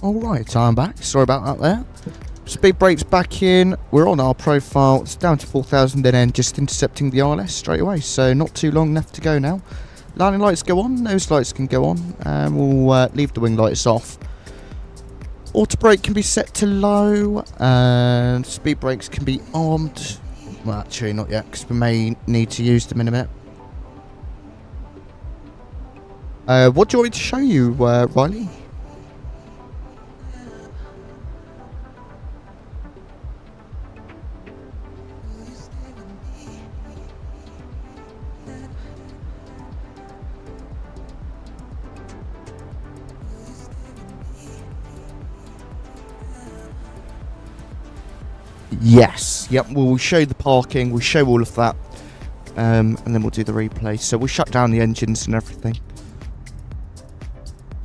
Alright, I'm back. Sorry about that there. Speed brakes back in. We're on our profile. It's down to 4,000 and then just intercepting the ILS straight away. So not too long left to go now. Landing lights go on. Nose lights can go on. And we'll leave the wing lights off. Auto brake can be set to low. And speed brakes can be armed. Well, actually not yet because we may need to use them in a minute. What do you want me to show you, Riley? Yes, yep, we'll show the parking, we'll show all of that, and then we'll do the replay. So we'll shut down the engines and everything.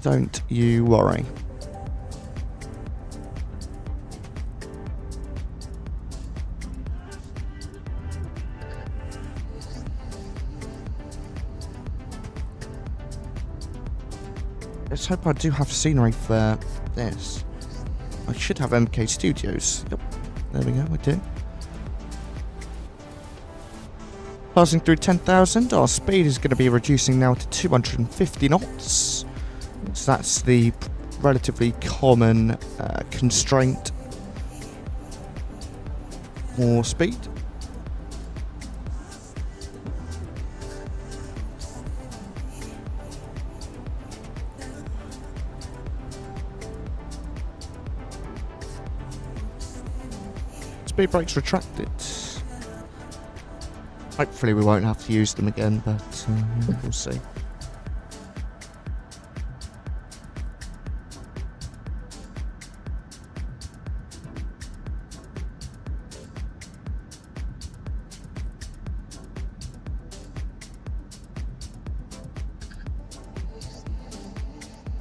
Don't you worry. Let's hope I do have scenery for this. I should have MK Studios. Yep. There we go, we do. Passing through 10,000, our speed is going to be reducing now to 250 knots. So that's the relatively common constraint for speed. Speed brakes retracted. Hopefully we won't have to use them again, but we'll see.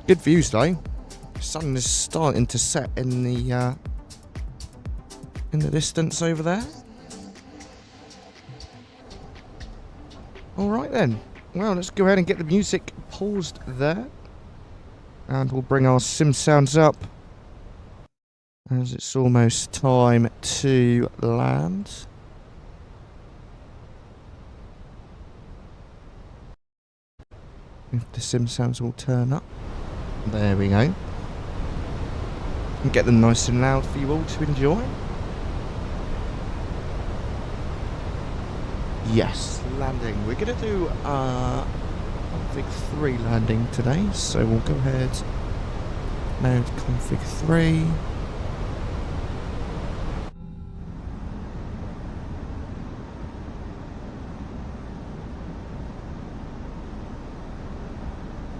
Good views though. The sun is starting to set in the distance over there. Alright then. Well, let's go ahead and get the music paused there. And we'll bring our sim sounds up. As it's almost time to land. If the sim sounds will turn up. There we go. And get them nice and loud for you all to enjoy. Yes, landing. We're going to do config 3 landing today, so we'll go ahead, load config 3.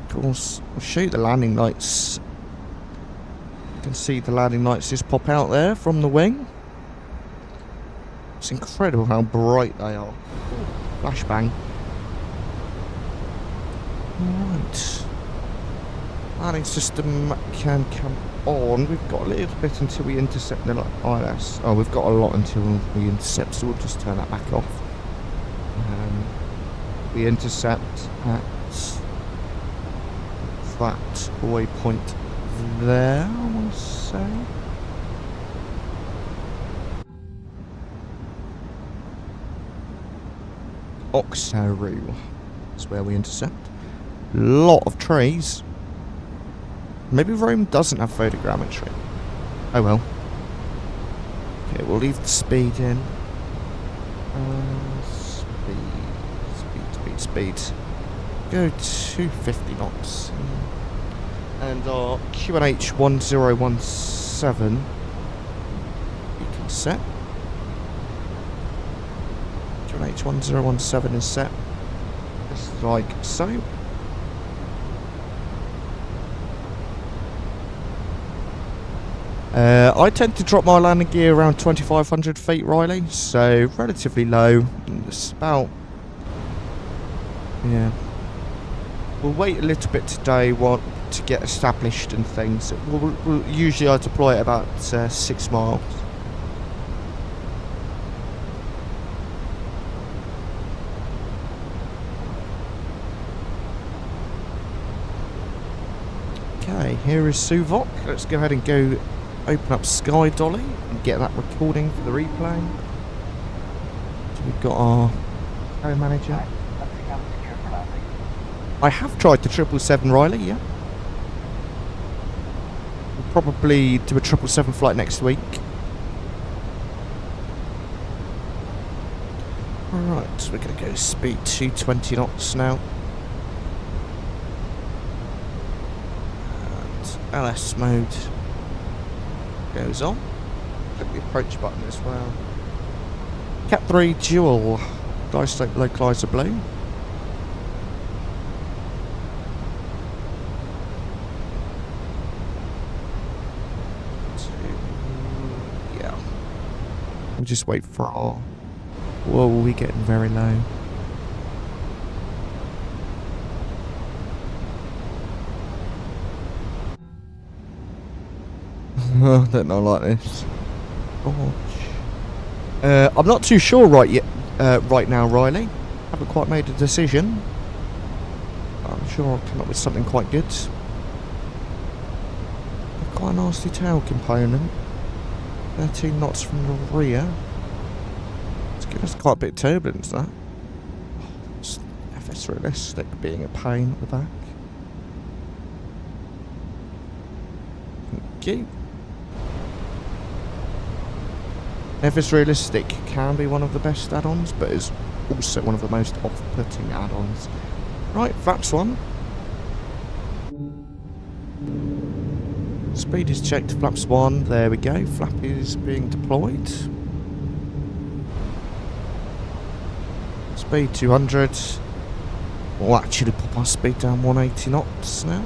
Of course, I'll show you the landing lights. You can see the landing lights just pop out there from the wing. It's incredible how bright they are. Flashbang. Right. Landing system can come on. We've got a little bit until we intercept the ILS. Oh, we've got a lot until we intercept, so we'll just turn that back off. We intercept at that waypoint there, I want to say. 𝗗𝗄𝗯 is where we intercept. Lot of trees. Maybe Rome doesn't have photogrammetry. Oh well. Okay, we'll leave the speed in. Speed. Go 250 knots. And our QNH 1017 we can set. QNH 1017 is set. Just like so. I tend to drop my landing gear around 2,500 feet, Riley, so relatively low. It's about, yeah. We'll wait a little bit today while to get established and things. Usually I deploy at about 6 miles. Okay, here is Suvok. Let's go ahead and go open up Sky Dolly and get that recording for the replay. So we've got our air manager. I have tried the 777 Riley, yeah. We'll probably do a 777 flight next week. Alright, so we're going to go speed 220 knots now. And LS mode goes on. Click the approach button as well. Cap 3 dual isotope localizer blue. We'll just wait for our... Whoa, we're getting very low. I don't know like this. Gosh. I'm not too sure right now, Riley. Haven't quite made a decision. I'm sure I'll come up with something quite good. Quite a nasty tail component. 13 knots from the rear. It's giving us quite a bit of turbulence, that. If it's realistic, being a pain at the back. Thank you. If it's realistic, can be one of the best add-ons, but is also one of the most off-putting add-ons. Right, flaps 1. Speed is checked, flaps 1, there we go, flap is being deployed. Speed 200. We'll actually pop our speed down 180 knots now.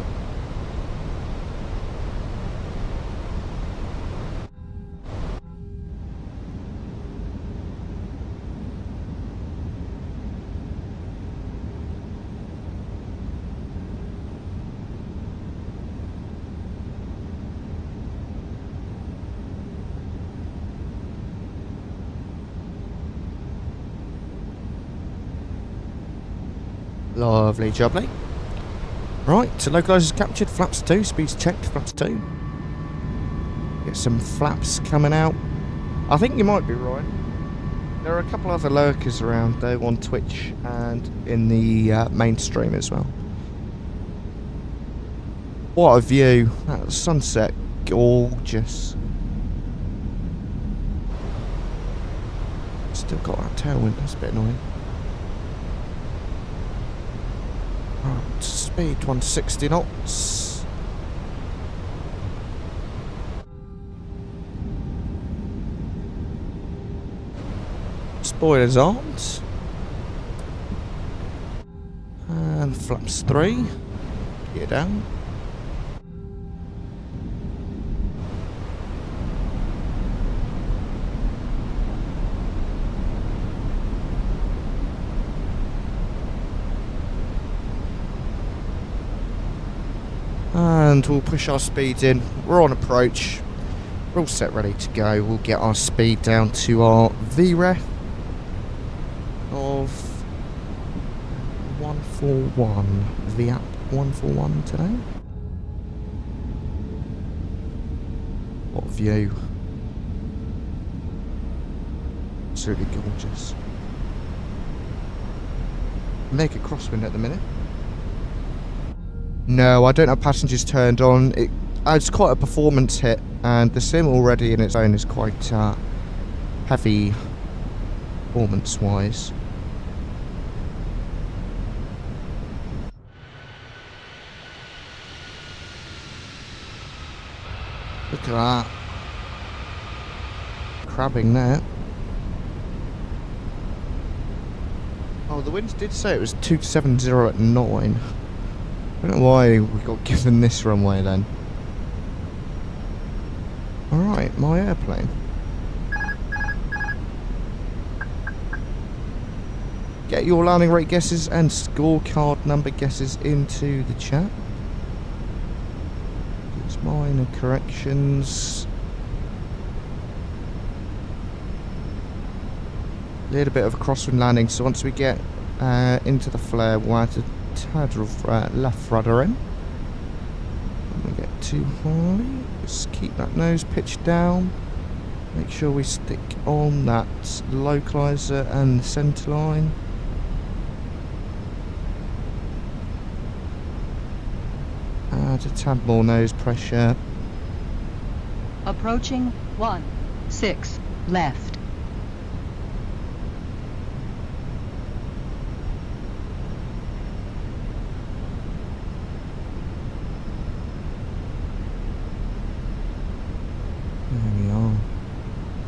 Lovely jubbly. Right, so localizers captured, flaps 2, speeds checked, flaps 2. Get some flaps coming out. I think you might be right. There are a couple other lurkers around though on Twitch and in the mainstream as well. What a view. That sunset, gorgeous. Still got that tailwind, that's a bit annoying. Right, speed 160 knots. Spoilers aren't. And flaps 3. Gear down. And we'll push our speed in. We're on approach. We're all set, ready to go. We'll get our speed down to our VREF of 141. VAP 141 today. What view. Absolutely gorgeous. Mega crosswind at the minute. No, I don't have passengers turned on. It's quite a performance hit, and the sim already in its own is quite heavy performance-wise. Look at that. Crabbing there. Oh, the winds did say it was 270 at 9. I don't know why we got given this runway then. Alright, my airplane. Get your landing rate guesses and scorecard number guesses into the chat. Minor corrections. Little bit of a crosswind landing, so once we get into the flare, we'll add a tad of left rudder in. Don't want to get too high. Just keep that nose pitched down. Make sure we stick on that localizer and the centre line. Add a tad more nose pressure. Approaching 16 left. There we are.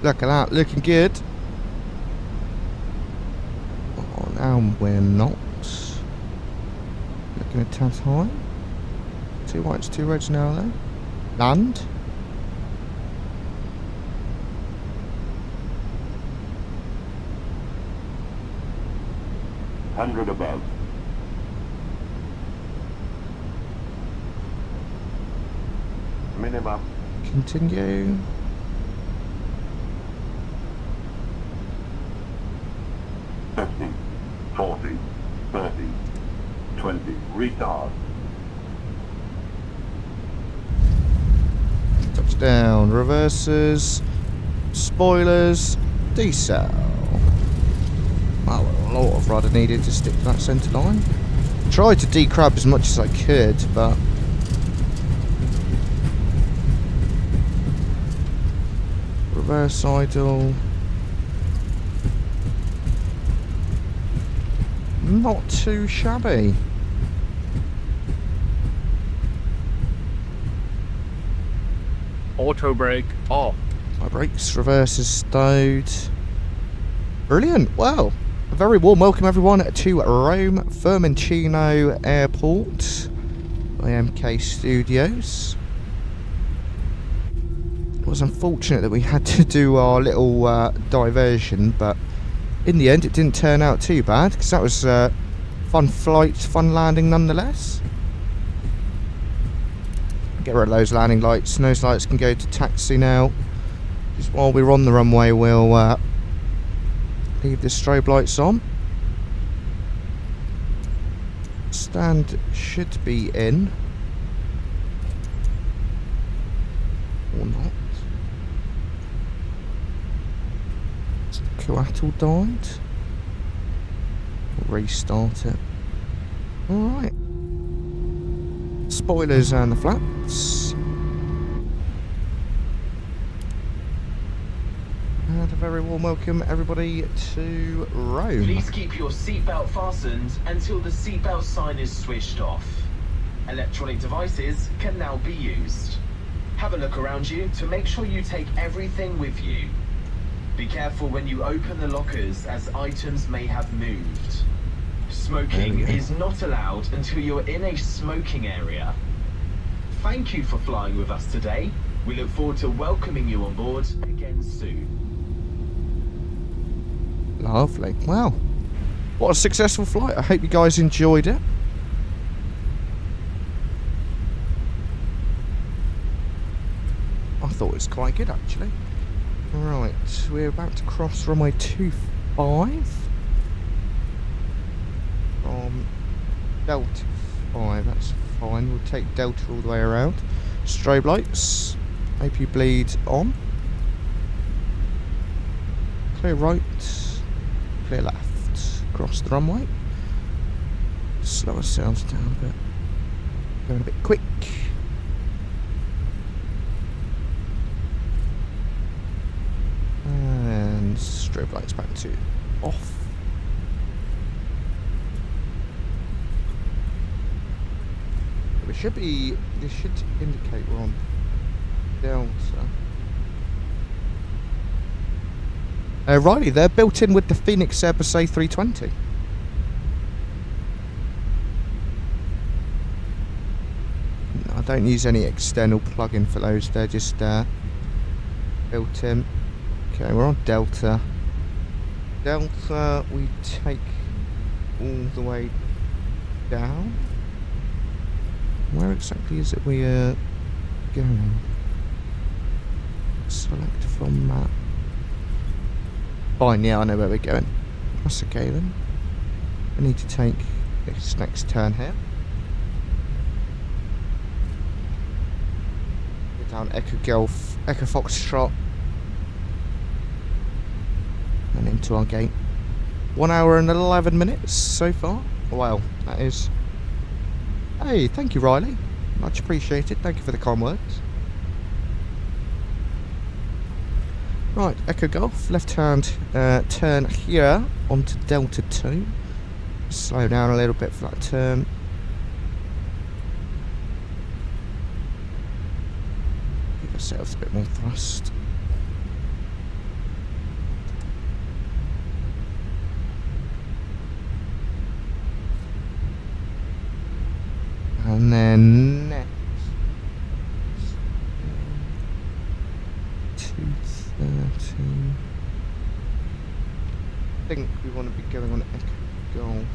Look at that, looking good. Oh, now we're not. Looking a tad high. 2 whites, 2 reds now though. Land. Hundred above. Minimum. Continue. $50, $40, $30, $20. Retard. Touchdown. Reverses. Spoilers. Decel. Wow, a lot of rudder needed to stick to that centre line. Tried to decrab as much as I could, but reverse idle. Not too shabby. Auto brake off. My brakes, reverses stowed. Brilliant. Well, a very warm welcome everyone to Rome Fiumicino Airport by MK Studios. It was unfortunate that we had to do our little diversion, but in the end it didn't turn out too bad, because that was fun flight, fun landing nonetheless. Get rid of those landing lights, and those lights can go to taxi now. Just while we're on the runway, we'll leave the strobe lights on. Stand should be in. Or not. 𝗂𝐡𝐚𝐧𝐧𝐬𝐿 died. We'll restart it. Alright. Spoilers and the flaps. And a very warm welcome everybody to Rome. Please keep your seatbelt fastened until the seatbelt sign is switched off. Electronic devices can now be used. Have a look around you to make sure you take everything with you. Be careful when you open the lockers, as items may have moved. Smoking is not allowed until you're in a smoking area. Thank you for flying with us today. We look forward to welcoming you on board again soon. Lovely. Wow. What a successful flight. I hope you guys enjoyed it. I thought it was quite good actually. Right, we're about to cross runway 25 from Delta 5, that's fine, we'll take Delta all the way around. Strobe lights, AP bleed on. Clear right, clear left, across the runway. Slow ourselves down a bit, going a bit quick. And strobe lights back to off. This should indicate we're on Delta. Righty, they're built in with the Fenix Airbus A320. I don't use any external plug-in for those, they're just built in. Okay, we're on Delta. Delta, we take all the way down. Where exactly is it we going? Select from map. Fine, yeah, I know where we're going. That's okay then. I need to take this next turn here. Go down Echo Golf, Echo Foxtrot. And into our gate. 1 hour and 11 minutes so far. Wow, that is... Hey, thank you, Riley. Much appreciated. Thank you for the kind words. Right, Echo Golf, left hand turn here onto Delta 2. Slow down a little bit for that turn. Give ourselves a bit more thrust. And then next, 230. I think we want to be going on Echo Golf.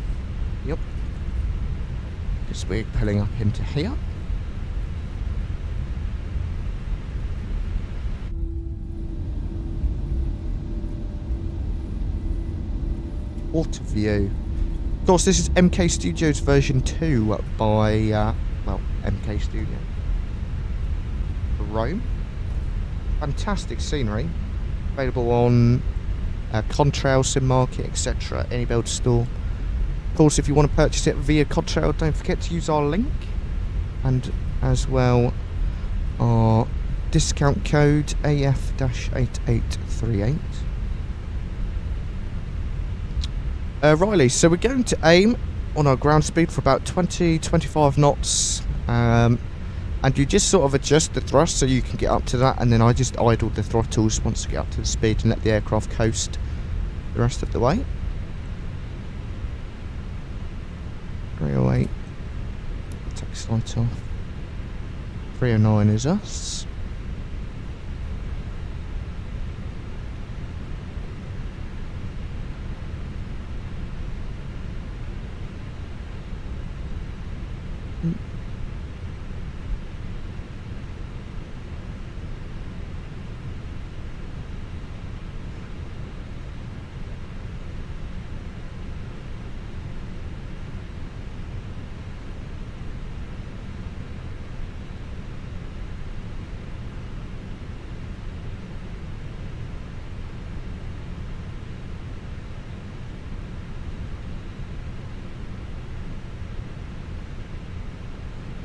Yep. Because we're pulling up into here. Water view. Of course, this is MK Studios version 2 by, well, MK Studio. Rome. Fantastic scenery. Available on Contrail, Sim Market, etc. Any build store. Of course, if you want to purchase it via Contrail, don't forget to use our link. And as well, our discount code AF-8838. Riley, so we're going to aim on our ground speed for about 20-25 knots, and you just sort of adjust the thrust so you can get up to that, and then I just idle the throttles once I get up to the speed and let the aircraft coast the rest of the way. 308, take slight off. 309 is us.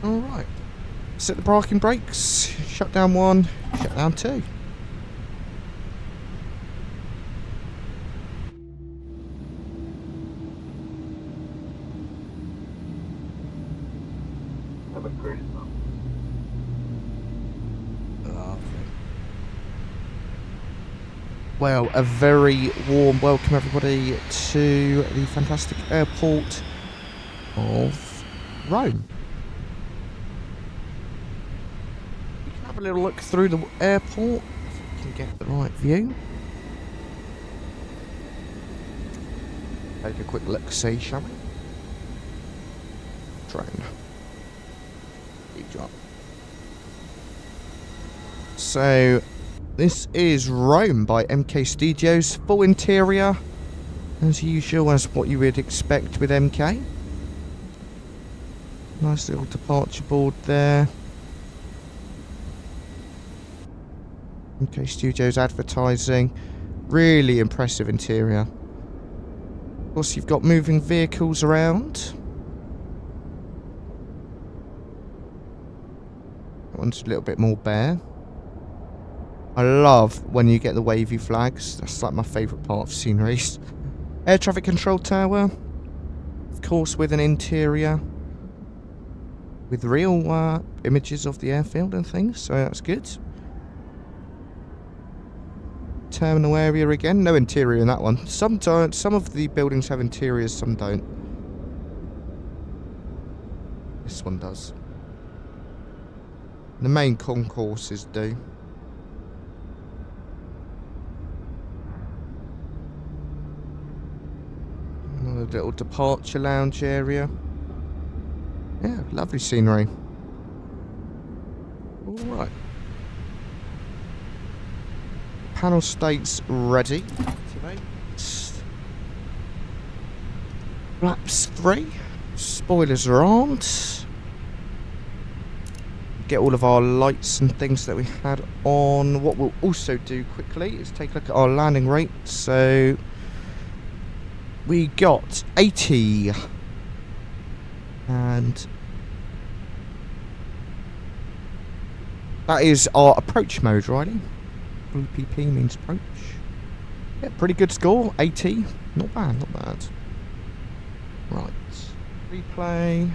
Alright, set the parking brakes, shut down 1, shut down 2. Have a great one. Well, a very warm welcome everybody to the fantastic airport of Rome. A little look through the airport, if we can get the right view. Take a quick look, see, shall we? Drone. Big drop. So, this is Rome by MK Studios. Full interior, as usual, as what you would expect with MK. Nice little departure board there. MK Studios advertising. Really impressive interior. Of course, you've got moving vehicles around. That one's a little bit more bare. I love when you get the wavy flags. That's like my favourite part of sceneries. Air traffic control tower. Of course, with an interior. With real images of the airfield and things, so that's good. Terminal area again, no interior in that one. Some don't, some of the buildings have interiors, some don't. This one does. The main concourses do. Another little departure lounge area. Yeah, lovely scenery. Alright. Panel states ready. Activate. Flaps 3. Spoilers are armed. Get all of our lights and things that we had on. What we'll also do quickly is take a look at our landing rate. So we got 80. And that is our approach mode, Riley. Blue PP means approach. Yeah, pretty good score. 80. Not bad, not bad. Right. Replay.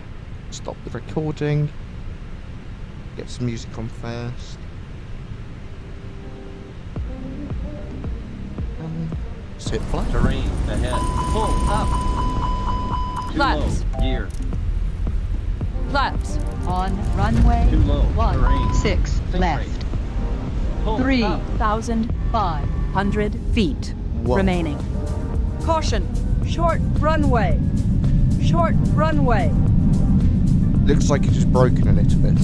Stop the recording. Get some music on first. Sit flat. Terrain ahead. Pull up. Too Flaps. low. Gear. Flaps. On runway Too low. 16 Terrain. Think left. rate. Pull up. 3,500 feet Whoa. remaining. Caution. Short runway. Short runway. Looks like it just broken a little bit.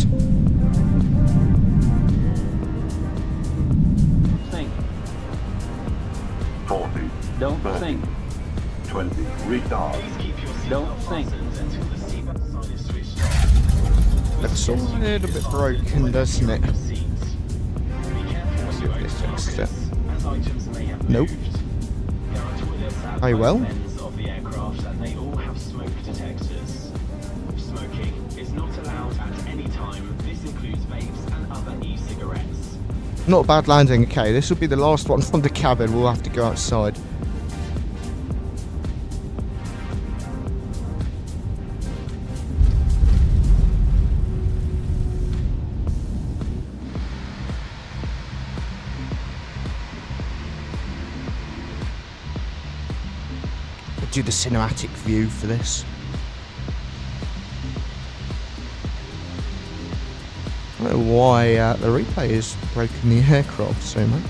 Think. 40, Don't 30, think. 20, retard. Please keep your Don't seatbelt think. fastened until the seatbelt sign is switched off. Looks a little bit broken, doesn't it? Seats. Be careful when you This open looks doors, as items may have Nope. moved. There are toilets at Oh, both well. ends of the aircraft, and they all have smoke detectors. Smoking is not allowed at any time. This includes vapes and other e-cigarettes. Not a bad landing. Okay, this will be the last one from the cabin. We'll have to go outside. We'll do the cinematic view for this. I don't know why the replay has broken the aircraft so much.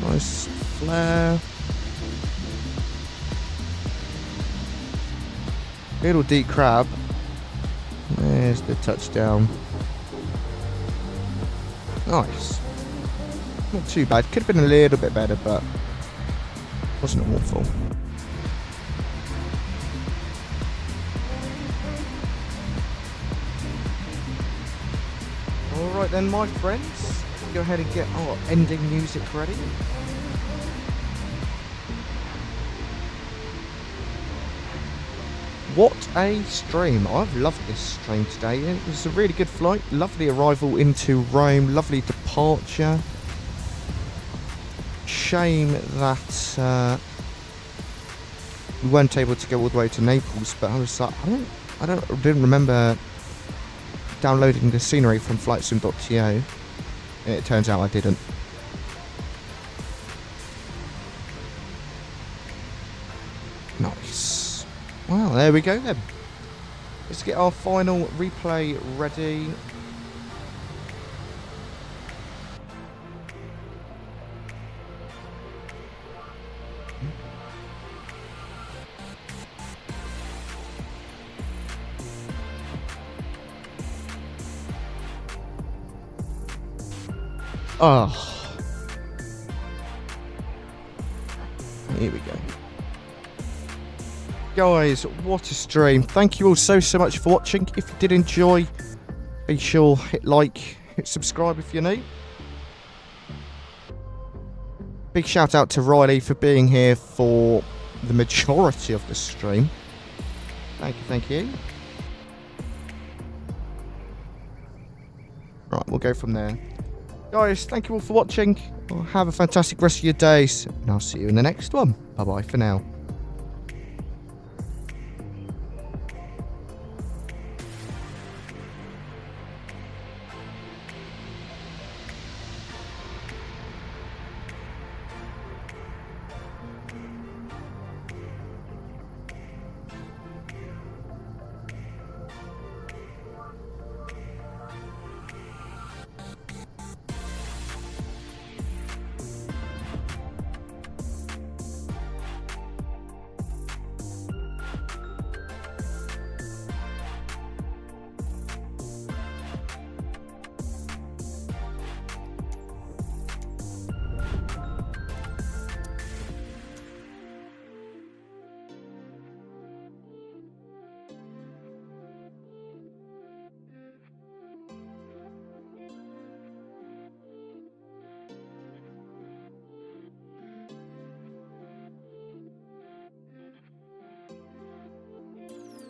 Nice flare. Little deep crab. There's the touchdown. Nice. Not too bad. Could have been a little bit better, but wasn't awful. Alright then, my friends, go ahead and get our ending music ready. What a stream. I've loved this stream today. It was a really good flight. Lovely arrival into Rome. Lovely departure. Shame that we weren't able to go all the way to Naples, but I was like, I didn't remember downloading the scenery from flightsim.to, and it turns out I didn't. Nice. Well, there we go then. Let's get our final replay ready. Oh. Here we go. Guys, what a stream. Thank you all so much for watching. If you did enjoy, be sure hit like, hit subscribe if you're new. Big shout out to Riley for being here for the majority of the stream. Thank you. Right, we'll go from there. Guys, thank you all for watching. Have a fantastic rest of your days, and I'll see you in the next one. Bye bye for now.